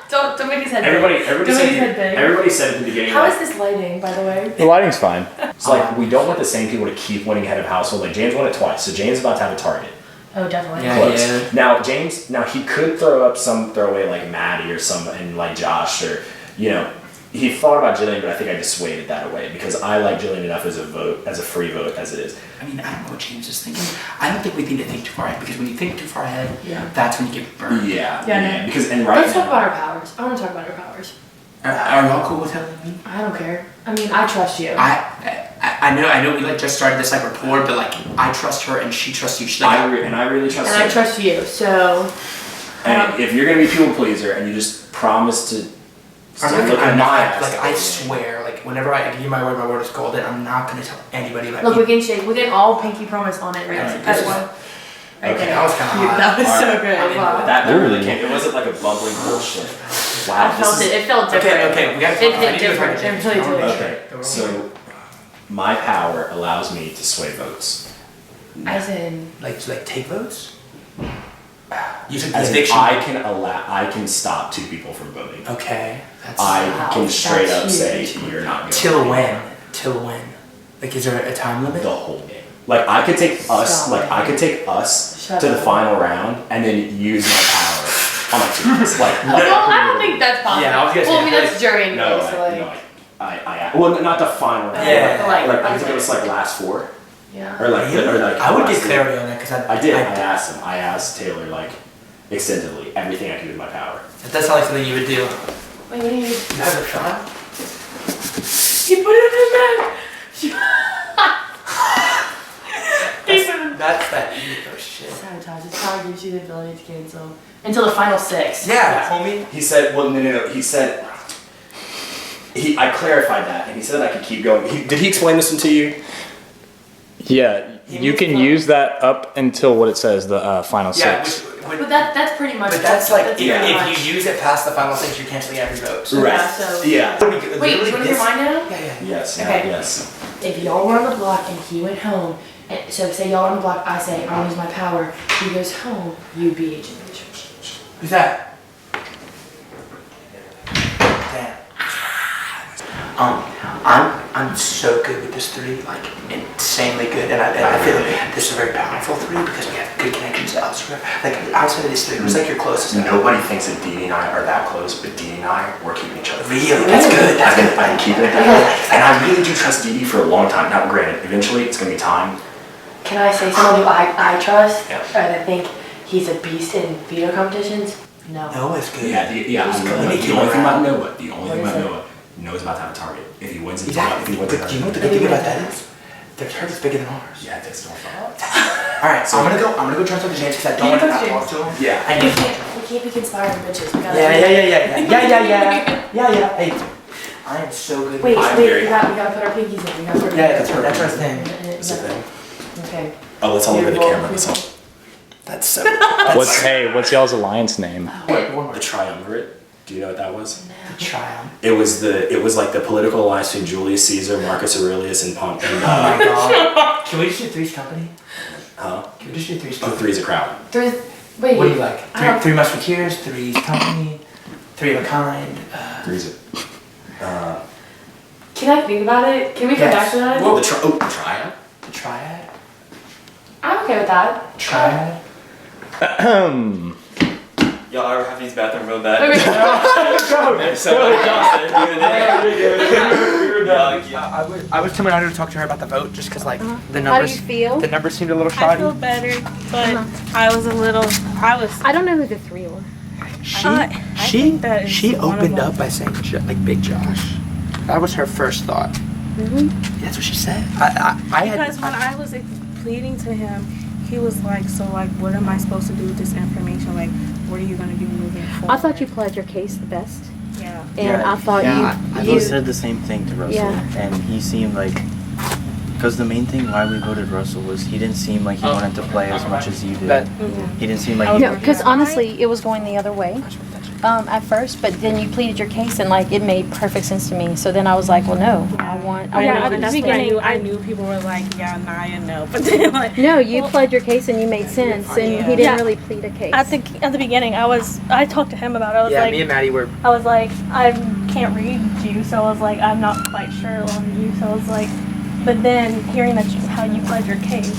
Don't make his head Everybody big. Don't make his head said. big. Everybody said at the beginning. How like, is this lighting, by the way? The lighting's fine. It's like we don't want the same people to keep winning head of household. Like James won it twice, so James is about to have a target. Oh, definitely. Yeah, Close. yeah. Now James, he could throw up some throwaway like Maddie or some and like Josh or he thought about Jillian, but I think I dissuaded that away because I like Jillian enough as a free vote as it is. I mean, I don't know what James is thinking. I don't think we need to think too far ahead because when you think too far ahead, Yeah. that's when you get burned. Yeah. Yeah, no. Because Let's talk about our powers. I want to talk about our powers. Are y'all cool with telling me? I don't care. I mean, I trust you. I know we like just started this like rapport, but like I trust her and she trusts you. She's like, I really trust and her. I trust you, so. And if you're gonna be people pleaser and you just promise to I swear, like whenever I give you my word is golden. I'm not gonna tell anybody about Look, you. we can all pinky promise on it right This is- one. Okay, that was kind of hot. That was so Alright. good. Wow. That really came. It wasn't like a bubbling bullshit. Wow. I felt it. It felt different. Okay, we gotta It talk. hit different. It really did. Okay, so my power allows me to sway votes. As in. Like take votes. You took As in, eviction. I can stop two people from voting. Okay, that's I can straight up That's say huge. you're not going. till when? Till when? Like, is there a time limit? The whole game. Like I could take us. Stop Like it. I could take us Shut to the up. final round and then use my power on my teams. Like Well, I don't think that's possible. Yeah, I was gonna say, Well, I mean, I feel that's during no, so like. well, not the final round. Yeah. Like I think it was like last four. Yeah. Or like I would last get three. clarity on that because I did. I asked him. I asked Taylor like extensively everything I could do with my power. That's not like something you would do. Wait, what do you mean? You have a shot? He put it in there. That's that ego shit. Sabotage. His power gives you the ability to cancel until the final six. Yeah, homie. He said, well, no. He said, I clarified that, and he said I could keep going. Did he explain this one to you? Yeah, you can use that up until what it says, the final Yeah, six. But that's pretty much. But that's like pretty if much. you use it past the final six, you're canceling every vote. Right. Yeah, so- Yeah. Wait, do you want to hear mine now? Yeah. Yes. Okay. Yes. If y'all were on the block and he went home, and so say y'all on the block, I say I want to use my power. He goes home. You BH. Who's that? Damn. I'm so good with this three, like insanely good, and I feel like this is a very powerful three because we have good connections elsewhere. Like outside of this three, who's like your closest? Nobody thinks that Dee and I are that close, but Dee and I, we're keeping each other. Really? That's good. That's good. I've been keeping it that way. And I really do trust Dee for a long time. Now, granted, eventually it's going to be time. Can I say someone who I trust? Yeah. Or that I think he's a beast in veto competitions? No. Noah's good. Yeah, He's good. the only thing about Noah, What is it? Noah's about to have a target. If he wins it, Exactly. if he wins But it, do you know what the good thing about that is? Their target's bigger than ours. yeah, that's still fun. Alright, so I'm gonna go try and talk to James because I don't want to not talk to him. Yeah. I We need can't be conspiring bitches. We gotta. Yeah. Hey, I am so good. Wait, I'm we very gotta put our pinkies in. We gotta put our Yeah, that's our thing. That's the thing. Okay. Oh, let's all look at the camera. Let's all. That's so. What's y'all's alliance name? The triumvirate. Do you know what that was? Triumph. It was like the political alliance between Julius Caesar, Marcus Aurelius, and Oh my god. Can we just do Three's Company? huh? Can we just do Three's Oh, Company? three's a crowd. Wait. What do you like? I don't- Three Musketeers, Three's Company, Three of a Kind. Three's a. Can I think about it? Can we come Yes. back to that? Well, the triad. The Triad? I'm okay with that. Triad? Y'all ever have these bathroom real bad? Okay. I was telling her to talk to her about the vote just because like the How do numbers you feel? the numbers seemed a little I shoddy. feel better, but I was a little. I don't know who the three were. think that is She one of opened them. up by saying like Big Josh. That was her first thought. Really? That's what she said. I had Because when I was pleading to him, he was like, "So like, what am I supposed to do with this information? Like, what are you gonna do moving forward?" I thought you played your case the best. Yeah. And I thought I you said the same thing to Russell, Yeah. and he seemed like, because the main thing why we voted Russell was he didn't seem like he wanted to play as much as you did. But- He didn't seem like No, because honestly, it was going the other way. at first, but then you pleaded your case, and like it made perfect sense to me. So then I was like, well, no, I want. At to the beginning, I knew people were like, yeah, Naya, no, but then like, no, you pled your case and you made sense, and he didn't really plead a case. At the beginning, I talked to him about it. I was Yeah, like, me and Maddie were. I was like, I can't read you, so I was like, I'm not quite sure on you, so I was like, but then hearing how you pled your case,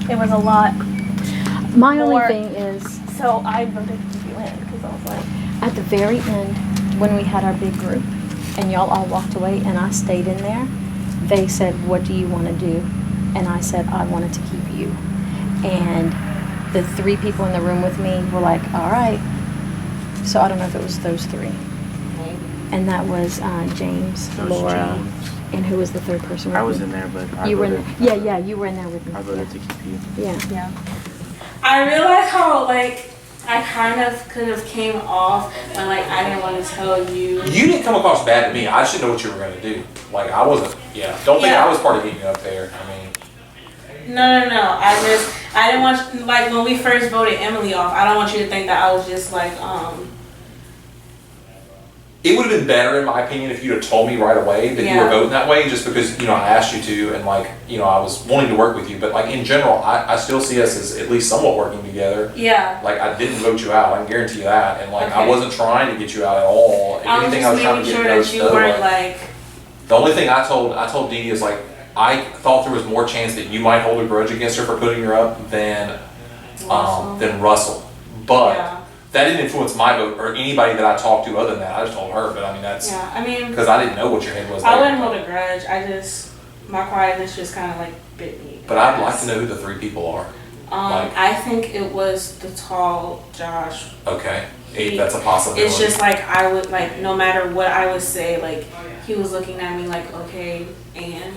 it was a lot. My more, only thing is, so I voted for you in because I was like, at the very end, when we had our big group, and y'all all walked away, and I stayed in there, they said, what do you want to do? And I said, I wanted to keep you. And the 3 people in the room with me were like, all right. So I don't know if it was those 3. And that was James, Laura, and who was the 3rd person? I was in there, but you were in there. Yeah, you were in there with me. I voted to keep you. Yeah. I realized how like I kind of could have came off when like I didn't want to tell you. You didn't come across bad to me. I just didn't know what you were going to do. Like, I wasn't, don't think I was part of getting you up there. I mean. No. I didn't want, like, when we first voted Emily off, I don't want you to think that I was just like, It would have been better, in my opinion, if you'd have told me right away that you were voting that way, just because, I asked you to, and like, I was wanting to work with you. But like, in general, I still see us as at least somewhat working together. Yeah. Like, I didn't vote you out, I can guarantee you that. And like, I Okay. wasn't trying to get you out at all. If I was anything, just I was trying to making get sure those that you weren't like. The only thing I told Dee Dee is like, I thought there was more chance that you might hold a grudge against her for putting her up than Russell. But that didn't influence my vote or anybody that I talked to other than that. I just told her, but I mean, that's because I didn't know what your head was. I wouldn't hold a grudge. My quietness just kind of like bit me. But I'd like to know who the 3 people are. I think it was the tall Josh. Okay, that's a possibility. It's just like I would like, no matter what I would say, like he was looking at me like, okay, and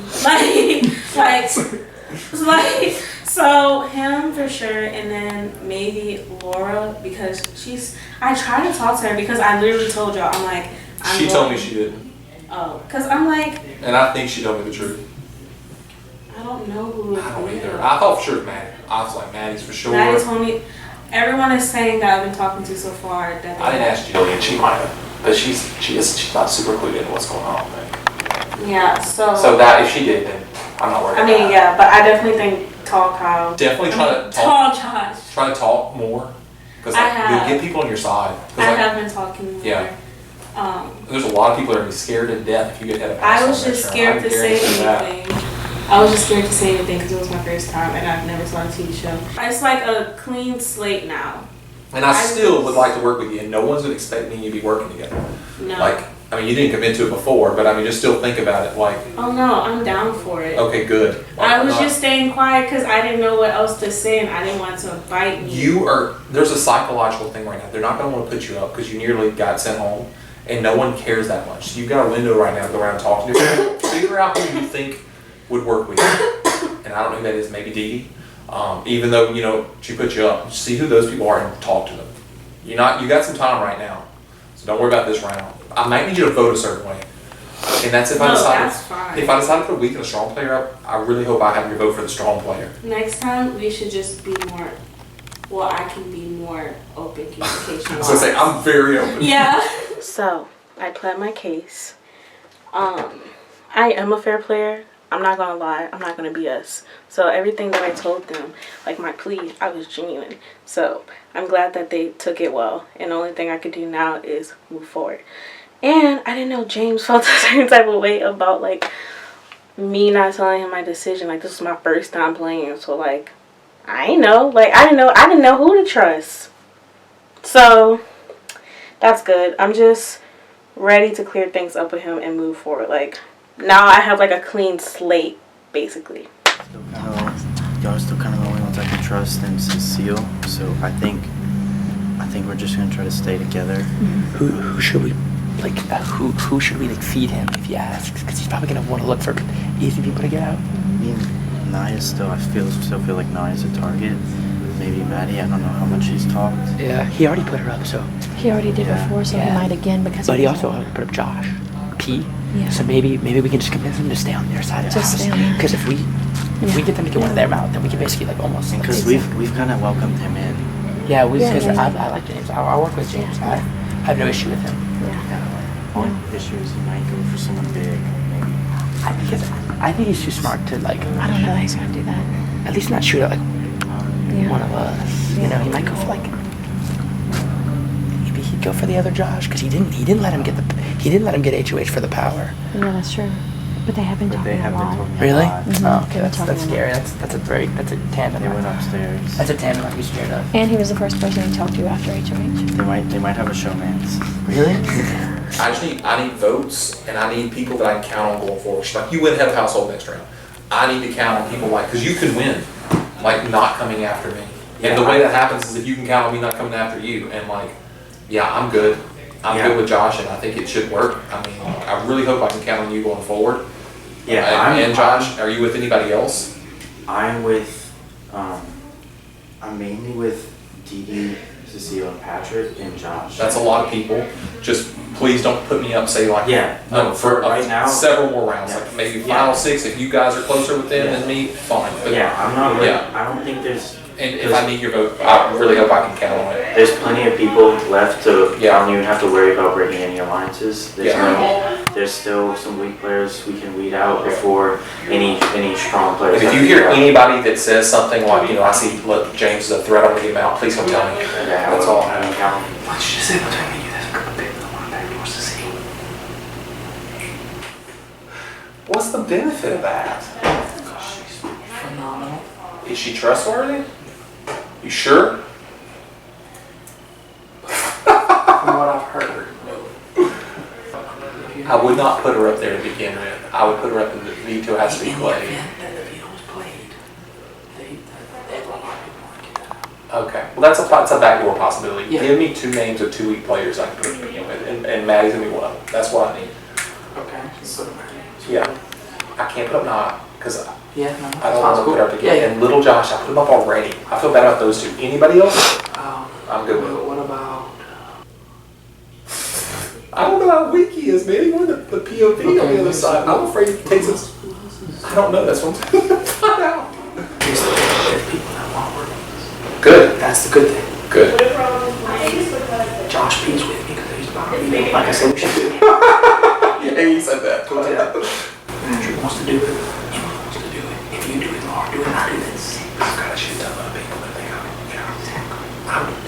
like so him for sure, and then maybe Laura, because I tried to talk to her because I literally told y'all, I'm like, she told me she didn't. Oh, because I'm like. And I think she told me the truth. I don't know who. I don't either. I thought for sure it was Maddie. I was like, Maddie's for sure. Maddie told me. Everyone is saying that I've been talking to so far that. I didn't ask Jillian. She might have, but she's not super clued in what's going on. But. Yeah. So that if she did, then I'm not worried. I mean, yeah, but I definitely think tall Kyle. Definitely try to talk. Tall Josh. Try to talk more, because you'll get people on your side. I have been talking more. Yeah. There's a lot of people that are gonna be scared to death if you get head of pass. I was just scared to say anything. I was just scared to say anything because it was my first time and I've never saw a TV show. It's like a clean slate now. And I still would like to work with you, and no one's gonna expect me to be working together. No. Like, I mean, you didn't commit to it before, but I mean, just still think about it. Like. Oh no, I'm down for it. Okay, good. I was just staying quiet because I didn't know what else to say and I didn't want to bite me. There's a psychological thing right now. They're not gonna want to put you up because you nearly got sent home, and no one cares that much. So you've got a window right now to go around and talk to people. Figure out who you think would work with you. And I don't know who that is, maybe Dee Dee. Even though, she put you up, see who those people are and talk to them. You got some time right now. So don't worry about this round. I might need you to vote a certain way. And that's if I decide. That's fine. If I decide to put a weak and a strong player up, I really hope I have your vote for the strong player. Next time we should just be more, I can be more open communication. I was gonna say, I'm very open. Yeah. So, I pled my case. I am a fair player. I'm not gonna lie. I'm not gonna BS. So everything that I told them, like my plea, I was genuine. So I'm glad that they took it well. And the only thing I could do now is move forward. And I didn't know James felt a certain type of way about like me not telling him my decision. Like this was my first time playing, so like I didn't know. Like I didn't know who to trust. So that's good. I'm just ready to clear things up with him and move forward. Like now I have like a clean slate, basically. Y'all are still kind of the only ones I can trust and Cecile. So I think we're just gonna try to stay together. Mm-hmm. Who should we like? Who should we like feed him if he asks? Because he's probably gonna want to look for easy people to get out. I mean, Naya still feel like Naya's a target. Maybe Maddie. I don't know how much he's talked. Yeah, he already put her up. So he already did before, so he might again because. But he also put up Josh, P. Yeah. So maybe we can just convince him to stay on their side of the house. Because if we get them to get one of them out, then we can basically like almost. Because we've kind of welcomed him in. Yeah, we Yeah, because yeah. I like James. I work with James. I have no issue with him. Only issue is he might go for someone big, maybe. I think he's too smart to like. I don't know how he's gonna do that. At least not shoot at like Yeah. one of us. You know, he might go for like. Maybe he'd go for the other Josh because he didn't let him get HOH for the power. Yeah, that's true. But they have been talking a lot. Really? Mhm. Oh, okay. They were That's talking a scary. lot. That's a tandem. They went upstairs. That's a tandem I'd be scared of. And he was the first person to talk to after HOH. They might have a showmance. Really? I need votes, and I need people that I can count on going forward. Like, you win head of household next round. I need to count on people like, because you can win, like, not coming after me. And the way that happens is if you can count on me not coming after you, and like, yeah, I'm good. I'm good with Josh, and I think it should work. I mean, I really hope I can count on you going forward. Yeah, and Josh, are you with anybody else? I'm with, I'm mainly with Dee, Cecile, and Patrick, and Josh. That's a lot of people. Just please don't put me up, say like, no, for right now, several more rounds, like maybe final 6. If you guys are closer with them than me, fine. But I'm not really, I don't think there's. And if I need your vote, I really hope I can count on it. There's plenty of people left to. I don't even have to worry about breaking any alliances. There's still some weak players we can weed out before any strong players. If you hear anybody that says something like, I see James is a threat, I'm gonna get him out, please come tell me. That's all. Why don't you just say between me and you, there's a couple people that want to backdoors to see. What's the benefit of that? She's phenomenal. Is she trustworthy? You sure? From what I've heard, no. I would not put her up there to begin with. I would put her up in the veto has to be played. Okay, well that's a backdoor possibility. Give me 2 names of 2 weak players I can put her in with, and Maddie's gonna be one of them. That's what I need. Okay, so Yeah, I can't put up Nod because I don't want to put her up together. Yeah. And little Josh, I put him up already. I feel bad about those 2. Anybody else? I'm good with it. What about? I don't know how weak he is, man. He wanted the POV on the other side. I'm afraid he takes us. I don't know. That's what I'm trying to find out. There's people that want work. Good. That's the good thing. Good. Josh P's with me because he's about to be like I said we should do. Yeah, he said that. Patrick wants to do it. Emma wants to do it. If you do it, Laura, do it. I do this. I've got a shit ton of people that think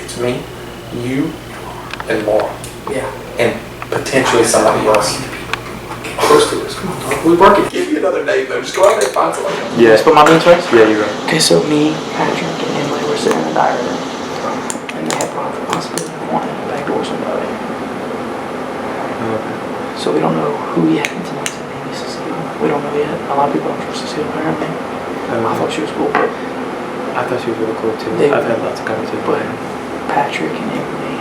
It's me, you, and Laura. Yeah. And potentially somebody else. Close to us. Come on, dog. We work it. Give me another name though. Just go out there and find somebody else. Let's put my beans first? Yeah, you go. Okay, so me, Patrick, and Emily were sitting in the diary room. And they had brought up the possibility of wanting to backdoor somebody. So we don't know who yet until it's maybe Cecile. We don't know yet. A lot of people don't trust Cecile apparently. I thought she was cool. I thought she was really cool too. I've had lots of conversations with her. Patrick and Emily,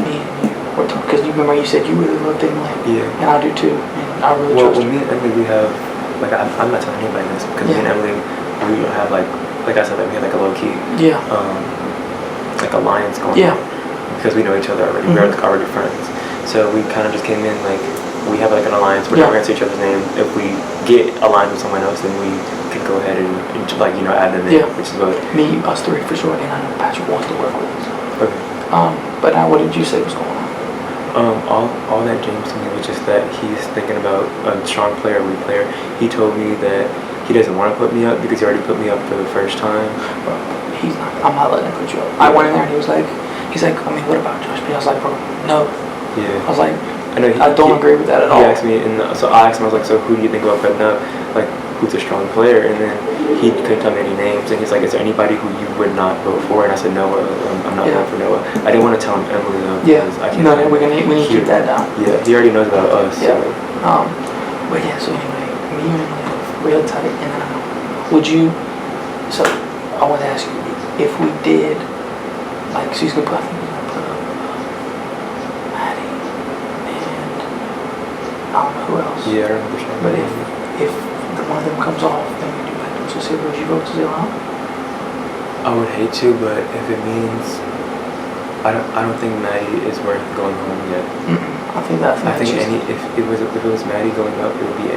me and you were talking, because you remember you said you really loved Emily. Yeah. And I do too. And I really Well, trust me and Emily, we have, like, I'm not telling anybody this, because me and Emily, we have, like I said, like, we have, like, a low-key, like, alliance going on. Because we know each other already. We're already friends. So we kind of just came in, like, we have, like, an alliance. We're not going to say each other's name. If we get aligned with someone else, then we can go ahead and like, add them in, which is what... Me, us 3 for sure, and I know Patrick wants to work with us. Okay. But now what did you say was going on? All that James told me was just that he's thinking about a strong player, weak player. He told me that he doesn't want to put me up because he already put me up for the first time. Bro, he's not. I'm not letting him put you up. I went in there and he's like, I mean, what about Josh P? I was like, bro, no. Yeah. I was like, I know I don't agree with that at all. He asked me, and so I asked him, I was like, so who do you think about putting up? Like, who's a strong player? And then he couldn't tell me any names, and he's like, is there anybody who you would not vote for? And I said, Noah. I'm not voting for Noah. I didn't want to tell him Emily though. Yeah. I can't No, we need to keep that down. Yeah. He already knows about us. Yeah. So. But yeah. So anyway, me and Emily are real tight, and would you? So I want to ask you if we did, like, she's gonna put. I think we're gonna put up Maddie and I don't know who else. Yeah, I remember saying. But if one of them comes off, then we do backdoor Cecile. Would you vote Cecile out? I would hate to, but if it means I don't think Maddie is worth going home yet. I think that. I think if it was Maddie going up, it would be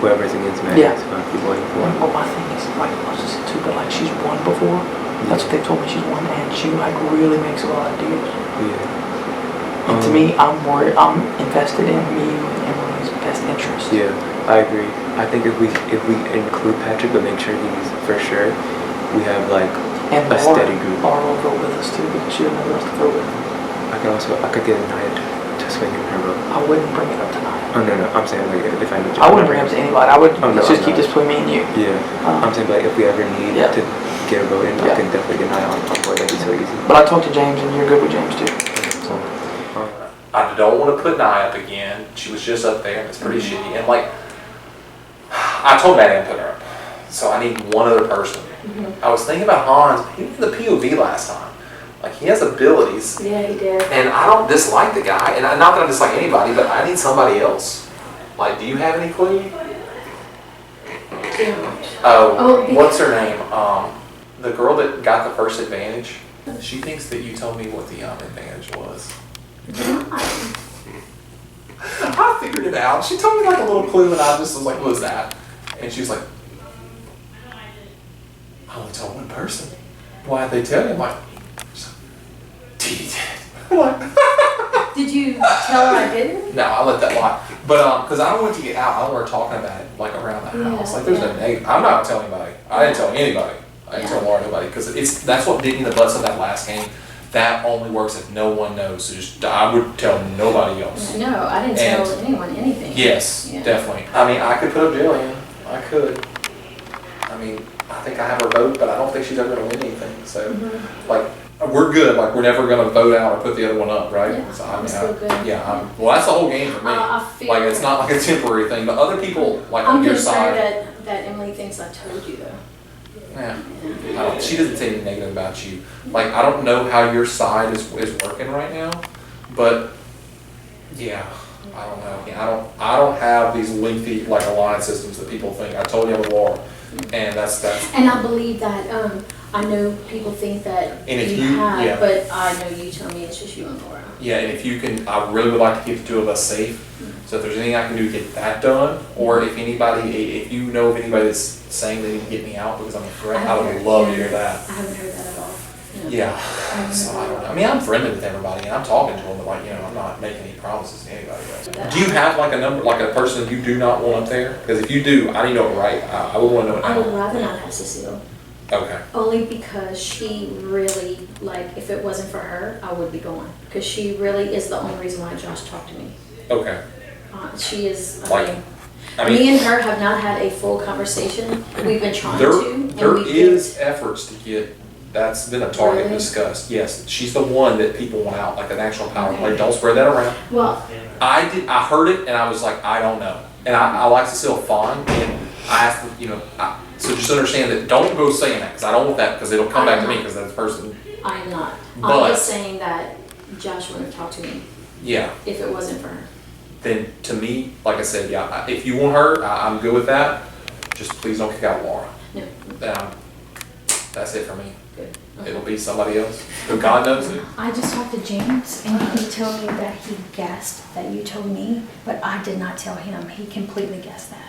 whoever's against Maddie is going to be voting for. Well, my thing is, like, I was just too, but like she's won before, That's what they told me. She's one, and she like really makes a lot of deals. Yeah. And to me, I'm invested in me and Emily's best interest. Yeah, I agree. I think if we include Patrick, but make sure he's for sure, we have like And a steady group. Laura will go with us too because she doesn't know who else to go with. I could get Naya to swing in her boat. I wouldn't bring it up tonight. Oh no, I'm saying like if I need to. I wouldn't bring it up to anybody. I would just keep this between me and you. Yeah, I'm saying like if we ever need to get a boat in, I can definitely get Naya on board. That'd be so easy. But I talked to James, and you're good with James too. So. I don't want to put Nia up again. She was just up there, and it's pretty shitty. And like, I told Maddie I'd put her up, so I need one other person. I was thinking about Hans. He was the POV last time. Like he has abilities. Yeah, he did. And I don't dislike the guy, and not that I dislike anybody, but I need somebody else. Like, do you have any clue? What's her name? The girl that got the first advantage. She thinks that you told me what the advantage was. I figured it out. She told me like a little clue, and I just was like, "What was that?" And she was like, "I only told one person. Why'd they tell you?" I'm like, Did you tell her I didn't? No, I let that lie. But because I don't want it to get out, I don't want her talking about it like around the house. Like there's no negative. I'm not telling anybody. I didn't tell anybody. I didn't tell Laura nobody because that's what did me in the butts of that last game. That only works if no one knows. So just I would tell nobody else. No, I didn't tell anyone anything. Yes, definitely. I mean, I could put up Jillian. I could. I mean, I think I have her vote, but I don't think she's ever going to win anything. So, like, we're good. Like, we're never going to vote out or put the other one up, right? Yeah, so, I'm still good. Well, that's the whole game for me. I feel like, it's not like a temporary thing, but other people, like I'm on your concerned side. that Emily thinks I told you though. Yeah. She doesn't say anything negative about you. Like, I don't know how your side is working right now, but yeah, I don't know. I don't have these lengthy like alliance systems that people think. I told you I was Laura, and that's. And I believe that I know people think that And if you have, yeah. but I know you tell me it's just you and Laura. Yeah, and if you can, I really would like to keep the two of us safe. So if there's anything I can do to get that done, or if you know of anybody that's saying they need to get me out because I'm a threat, I would love to hear that. I haven't heard that at all. Yeah. So I don't know. I mean, I'm friendly with everybody, and I'm talking to them, but like, I'm not making any promises to anybody else. Do you have like a number, like a person you do not want up there? Because if you do, I need to know it right. I would want to know it I would now. rather not have Cecile. Okay. Only because she really, like, if it wasn't for her, I would be gone. Because she really is the only reason why Josh talked to me. Okay. She is, I mean, me and her have not had a full conversation. We've been trying to. There is efforts to get, that's been a target Really? discussed. Yes, she's the one that people want out, like an actual power play. Don't spread that around. Well, I heard it and I was like, I don't know. And I like Cecile fine, and I asked, so just understand that don't go saying that, because I don't want that, because it'll come back to me, because that's the person. I am not. But- I'm just saying that Josh wouldn't have talked to me Yeah. if it wasn't for her. Then to me, like I said, yeah, if you want her, I'm good with that. Just please don't kick out Laura. No. That's it for me. Good. It'll be somebody else who God knows it. I just talked to James and he told me that he guessed that you told me, but I did not tell him. He completely guessed that.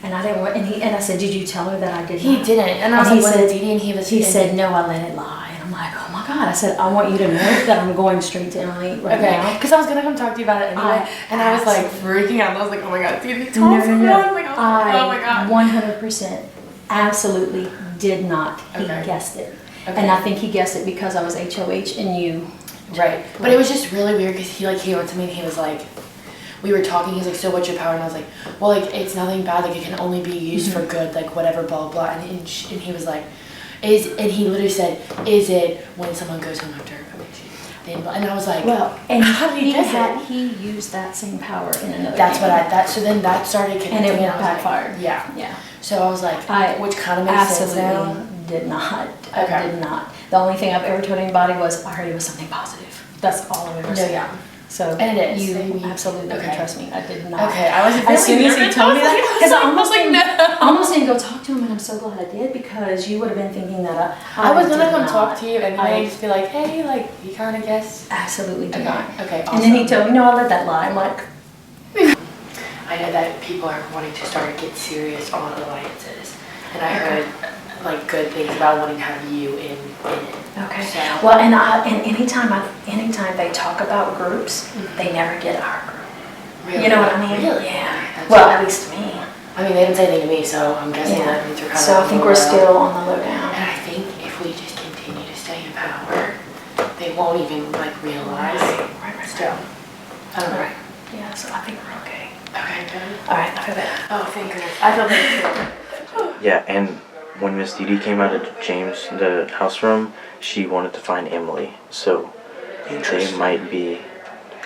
And I didn't want, and I said, did you tell her that I did He not? didn't. And I was he like, was said, it Dee Dee? And he said, no, I let it lie. And I'm like, oh my God. I said, I want you to know that I'm going straight to Emily right now. Because I was going to come talk to you about it anyway. And I was like freaking out. I was like, oh my God, Dee Dee told someone. Like, oh my God. 100% absolutely did not. He Okay. guessed it. Okay. And I think he guessed it because I was HOH and you. Right. But it was just really weird because he came up to me and he was like, we were talking, he's like, so what's your power? And I was like, well, like, it's nothing bad, like, it can only be used for good, like, whatever, blah, blah, and he was like, and he literally said, is it when someone goes home after eviction? And I was like, Well, and how did he guess it? He used that same power in another That's game. so then that started connecting. And it I was like, backfired. Yeah. Yeah. So I was like, which kind of makes sense now. Did not. Okay. I did not. The only thing I've ever told anybody was I heard it was something positive. That's all I've ever No, said. yeah. So And it is. you absolutely can trust me. I did not. Okay, I was As soon really as he nervous. told me that, because I no. almost didn't go talk to him, and I'm so glad I did because you would have been thinking that I was gonna did come not. talk to you anyway, I just be like, hey, like, you kind of guess. absolutely did Okay. not. Okay. And then he told me, no, I let that lie. I'm like, I know that people are wanting to start to get serious on alliances, and I heard like good things about wanting to have you in it. Okay. So, Well, and anytime they talk about groups, they never get our group. really? You know what I mean? Really? Yeah. That's Well, at least me. I mean, they didn't say anything to me, so I'm guessing Yeah. that means you're kind So of. I think we're still on the lowdown. And I think if we just continue to stay in power, they won't even like realize. Right. Still. I don't know. Right. Yeah. So I think we're okay. Okay, good. All right. I feel better. Oh, thank goodness. I feel better too. Yeah, and when Miss Dee Dee came out of James, the house room, she wanted to find Emily. So they Interesting. might be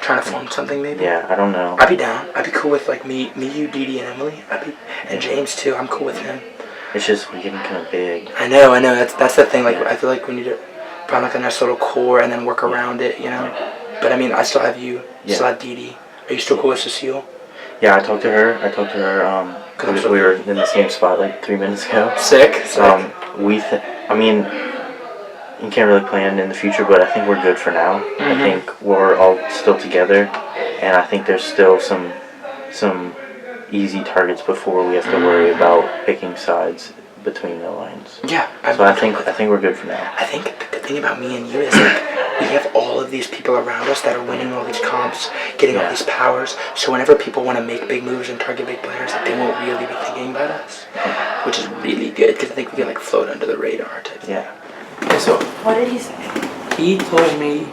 Trying to form something maybe? Yeah, I don't know. I'd be down. I'd be cool with like me, you, Dee Dee, and Emily. And James too. I'm cool with him. It's just we're getting kind of big. I know. That's the thing. Like I feel like we need to find like a nice little core and then work around it, you know. But I mean, I still have you. Still have Dee Dee. Are you still cool with Cecile? Yeah, I talked to her. We were in the same spot like 3 minutes ago. Sick. I mean, you can't really plan in the future, but I think we're good for now. I think we're all still together, and I think there's still some easy targets before we have to worry about picking sides between the lines. Yeah. So I think we're good for now. I think the good thing about me and you is like we have all of these people around us that are winning all these comps, getting all these powers. So whenever people want to make big moves and target big players, like, they won't really be thinking about us, which is really good because I think we can like float under the radar type. Yeah. Okay, so What did he say? he told me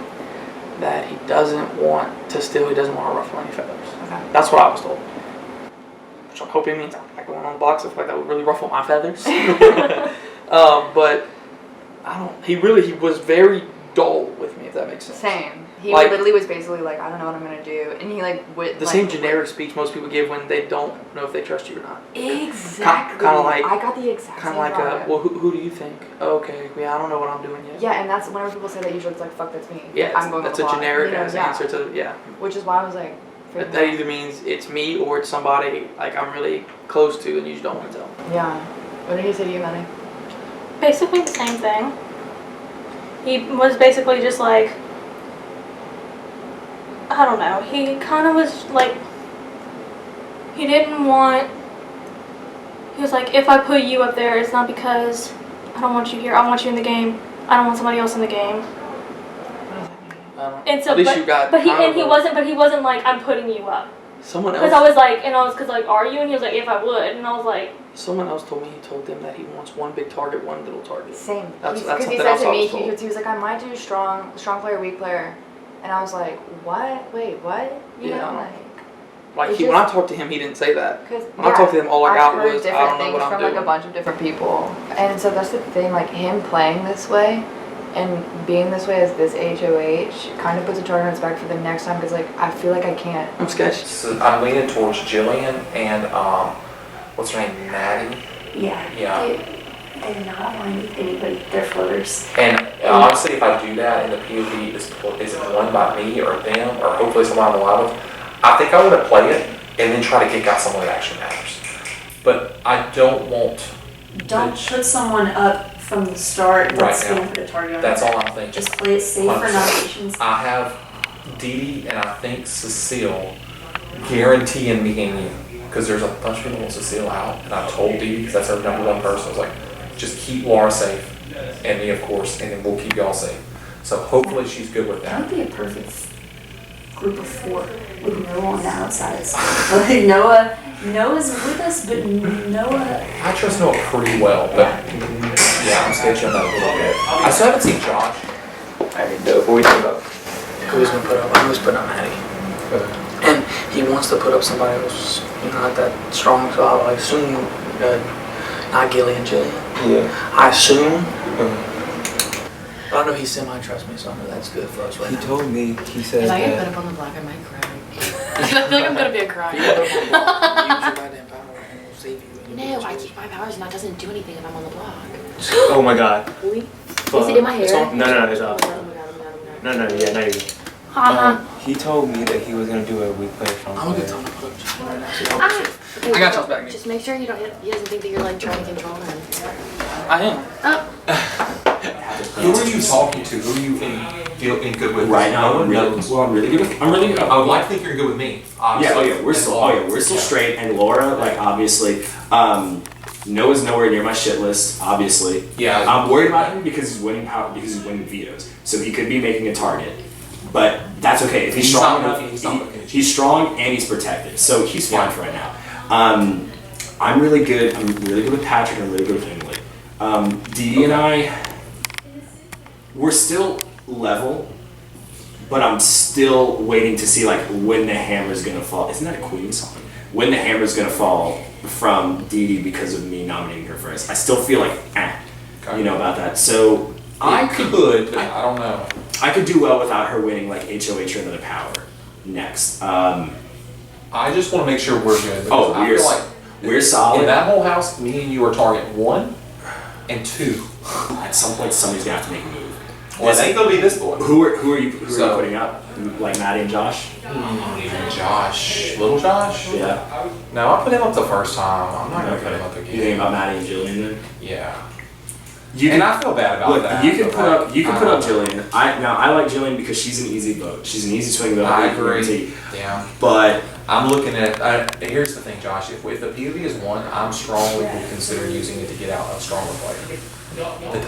that he doesn't want to steal. He doesn't want to ruffle any feathers. Okay. That's what I was told. Which I'm hoping means I'm not going on the box. I feel like that would really ruffle my feathers. But I don't. He was very dull with me, if that makes sense. Same. He Like- literally was basically like, I don't know what I'm gonna do, and he like would. The same generic speech most people give when they don't know if they trust you or not. Exactly. Kind of like. I got the exact Kind same of like vibe. well, who do you think? Oh, okay, yeah, I don't know what I'm doing yet. Yeah, and that's whenever people say that, usually it's like, fuck, that's me. Yeah, I'm going that's with a the block. generic You know, ass yeah. answer to Which is why I was like. That either means it's me or it's somebody like I'm really close to and you just don't want to tell. Yeah. What did he say to you, Maddie? Basically the same thing. He was basically just like, I don't know, he kind of was like, he didn't want, he was like, if I put you up there, it's not because I don't want you here, I want you in the game, I don't want somebody else in the game. And so, At least but, you got but he kind of he wasn't like, I'm putting you up. Someone Because else. I was like, are you? And he was like, if I would. And I was like, Someone else told me he told them that he wants one big target, one little target. Same. That's Because he something said else to I me, was told. he was like, I might do strong player, weak player. And I was like, what? Wait, what? You Yeah. know, Like it's when I just- talked to him, he didn't say that. Cause, When I talked to him, all I I've got heard was I different don't know things what I'm from doing. like a bunch of different people. And so that's the thing, like him playing this way and being this way as this HOH kind of puts a target on his back for the next time because like I feel like I can't. I'm sketchy. So I'm leaning towards Jillian and what's her name, Maddie. Yeah. Yeah. They're not aligned with anybody. They're floaters. And honestly, if I do that and the POV is won by me or them or hopefully someone I'm alive with, I think I want to play it and then try to kick out someone that actually matters. But I don't want. Don't put someone up from the start and Right spin now. put a target on That's them. all I'm thinking. Just play it safe for 100%. nominations. I have Dee Dee and I think Cecile guaranteeing me and you because there's a bunch of people want Cecile out and I told Dee Dee because that's her number one person. I was like, just keep Laura safe and me of course and then we'll keep y'all safe. So hopefully she's good with That that. would be a perfect group of 4 with Noah on the outsides. Like Noah's with us, but Noah. I trust Noah pretty well, but yeah, I'm sketchy on that a little bit. I still haven't seen Josh. I mean, what we talking about? Who's gonna put up? I'm just putting up Maddie. And he wants to put up somebody who's not that strong, so I assume not Gilly and Jillian. Yeah. I assume. I know he semi-trusts me, so I know that's good for us right He now. told me, he said If I get that. put up on the block, I might cry. I feel like I'm gonna be a crying. Use your goddamn power and we'll save you. No, I keep my powers and that doesn't do anything if I'm on the block. Oh my god. Really? Fuck. Is it in my hair? It's on- No, it's Oh off. my god, oh my god, oh my god, oh my god. No, yeah, not even. He told me that he was gonna do a weak player from I'm gonna get player. time to put up Jillian right now. So y'all Ah! safe. Okay, I got well, y'all's back. just make sure he doesn't think that you're like trying to control him. I am. Oh. Who are you talking to? Who are you feel good with? Right now, I'm really good with. I'm really good. I would like to think you're good with me. Yeah, Obviously. we're still straight. And Laura, like obviously, Noah's nowhere near my shit list, obviously. Yeah. I'm worried about him because he's winning power, because he's winning vetoes. So he could be making a target. But that's okay. If he's strong enough, he's strong and he's protected. So he's fine for right now. I'm really good with Patrick, and I'm really good with Emily. Dee and I, we're still level, but I'm still waiting to see like when the hammer's gonna fall. Isn't that a Queen song? When the hammer's gonna fall from Dee Dee because of me nominating her first. I still feel like, about that. So I could, but I don't know. I could do well without her winning like HOH or another power next. I just want to make sure we're good. Oh, we're solid. In that whole house, me and you are target 1 and 2. At some point, somebody's gonna have to make a move. Well, it ain't gonna be this boy. Who are you putting up? Like Maddie and Josh? Josh, little Josh. Yeah. No, I put him up the first time. I'm not gonna put him up again. You think about Maddie and Jillian then? Yeah. I feel bad about that. You can put up Jillian. I like Jillian because she's an easy vote. She's an easy swing vote. I agree. Yeah. But I'm looking at. Here's the thing, Josh. If the POV is 1, I'm strongly would consider using it to get out a stronger player.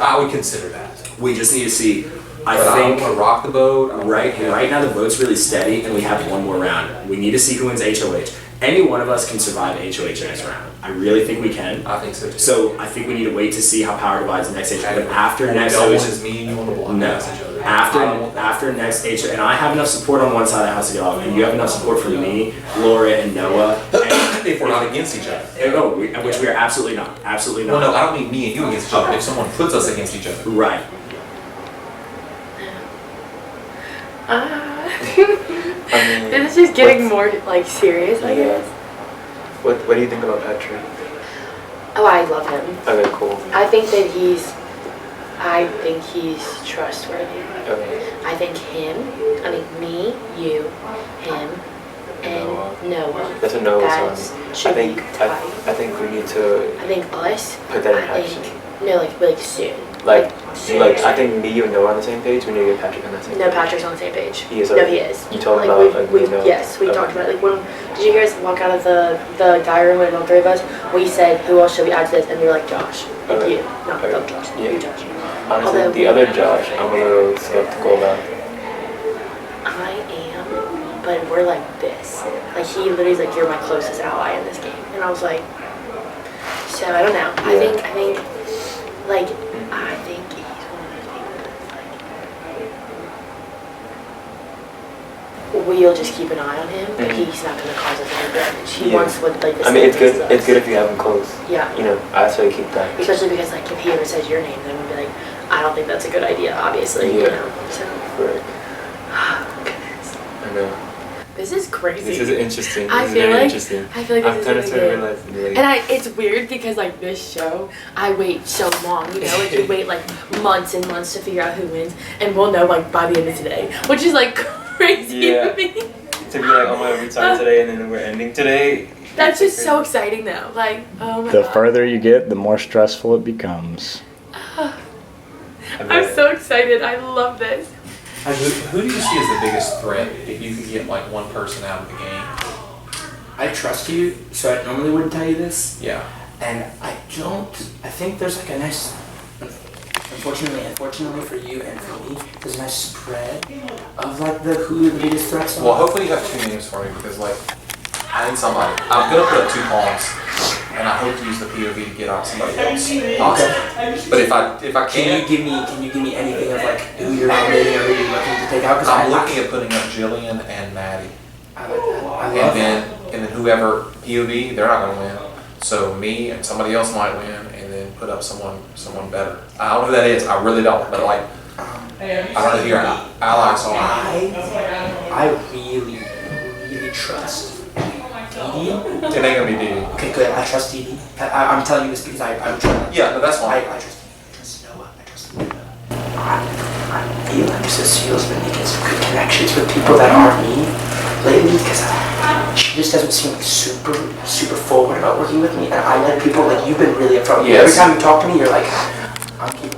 I would consider that. We just need to see. I think I want to rock the boat. Right now the vote's really steady, and we have one more round. We need to see who wins HOH. Any one of us can survive HOH next round. I really think we can. I think so too. So I think we need to wait to see how power divides the next HOH. But after next HOH, is me and you on the block. No. After next HOH, and I have enough support on one side of the house to get off, and you have enough support from me, Laura, and Noah. If we're not against each other. Which we are absolutely not. Absolutely not. Well, no, I don't mean me and you against each other. If someone puts us against each other. Right. This is just getting more like serious, I guess. What do you think about Patrick? Oh, I love him. Okay, cool. I think he's trustworthy. Okay. I think me, you, him, and Noah. That's a Noah song. I think we need to. I think us. Put that in action. Like soon. Like I think me, you, and Noah are on the same page. We need to get Patrick on the same page. No, Patrick's on the same page. He is. No, he is. You told him like, about Yes, we talked about it. Like when did you hear us walk out of the guy room with all 3 of us? We said, who else should we add to this? And we were like, Josh. Okay. You, not Josh. Yeah. You, Josh. Honestly, the other Josh, I'm a little skeptical about. I am, but we're like this. Like he literally is like, you're my closest ally in this game, and I was like, so I don't know. I think he's one of those people that we'll just keep an eye on him, but he's not going to cause us any damage. He wants what like. I mean, it's good. It's good if you have him close. Yeah. I say keep that. Especially because like if he ever says your name, then we'll be like, I don't think that's a good idea. Obviously, Yeah. So. Right. Goodness. I know. This is crazy. This is interesting. I feel like this is really good. And it's weird because like this show, I wait so long, like you wait like months and months to figure out who wins, and we'll know like by the end of today, which is like crazy to me. To be like, oh my god, we started today and then we're ending today. That's just so exciting though. Like, oh my The god. further you get, the more stressful it becomes. I'm so excited. I love this. Who do you see as the biggest threat if you could get like one person out of the game? I trust you, so I normally wouldn't tell you this. Yeah. And I think there's like a nice, unfortunately for you and for me, there's a nice spread of like who the biggest threats are. Well, hopefully you have 2 names for me because like, I need somebody. I'm gonna put up 2 pawns. And I hope to use the POV to get out somebody else. Okay. But if I can't, can you give me anything of like who you're nominating or who you're looking to take out? Because I'm looking at putting up Jillian and Maddie. I love that. And then whoever POV, they're not gonna win. So me and somebody else might win, and then put up someone better. I don't know who that is. I really don't. But like, I don't know who your allies are. I really trust Dee Dee. It ain't gonna be Dee Dee. Okay, good. I trust Dee Dee. I'm telling you this because I'm trying. Yeah, no, that's fine. I trust Noah. I trust Noah. I feel like Cecile's been making some good connections with people that aren't me lately because she just doesn't seem like super forward about working with me. And I like people like you've been really upfront with me. Every time you talk to me, you're like,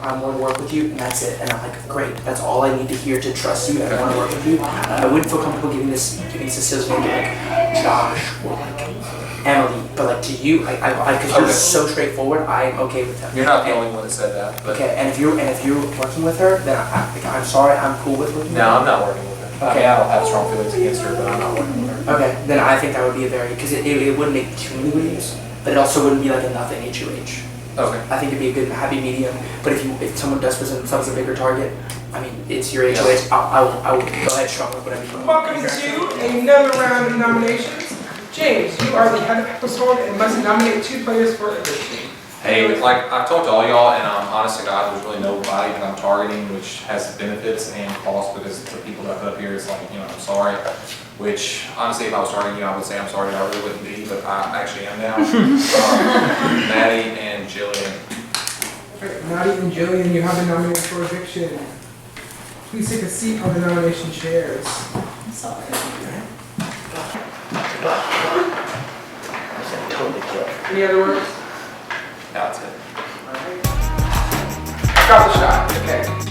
I'm going to work with you, and that's it. And I'm like, great. That's all I need to hear to trust you and want to work with you. I wouldn't feel comfortable giving Cecile's name to like Josh or like Emily, but like to you, because you're so straightforward, I'm okay with that. You're not the only one that said that. But Okay, and if you're working with her, then I'm sorry, I'm cool with working with her. no, I'm not working with her. I mean, I don't have strong feelings against her, but I'm not working with her. Okay, then I think that would be a very, because it wouldn't make too many waves, but it also wouldn't be like a nothing HOH. Okay. I think it'd be a good happy medium. But if someone does present themselves as a bigger target, I mean, it's your HOH. I would go ahead strong with whatever you want. Welcome to another round of nominations. James, you are the head of household and must nominate 2 players for eviction. Hey, like I've talked to all y'all, and honest to God, there's really nobody that I'm targeting, which has benefits and costs because the people that I put up here is like, I'm sorry. Which honestly, if I was targeting you, I would say I'm sorry, I really wouldn't be, but I actually am now. Maddie and Jillian. Alright, Maddie and Jillian, you have been nominated for eviction. Please take a seat on the nomination chairs. I'm sorry. Totally kill. Any other words? That's it. Got the shot. Okay.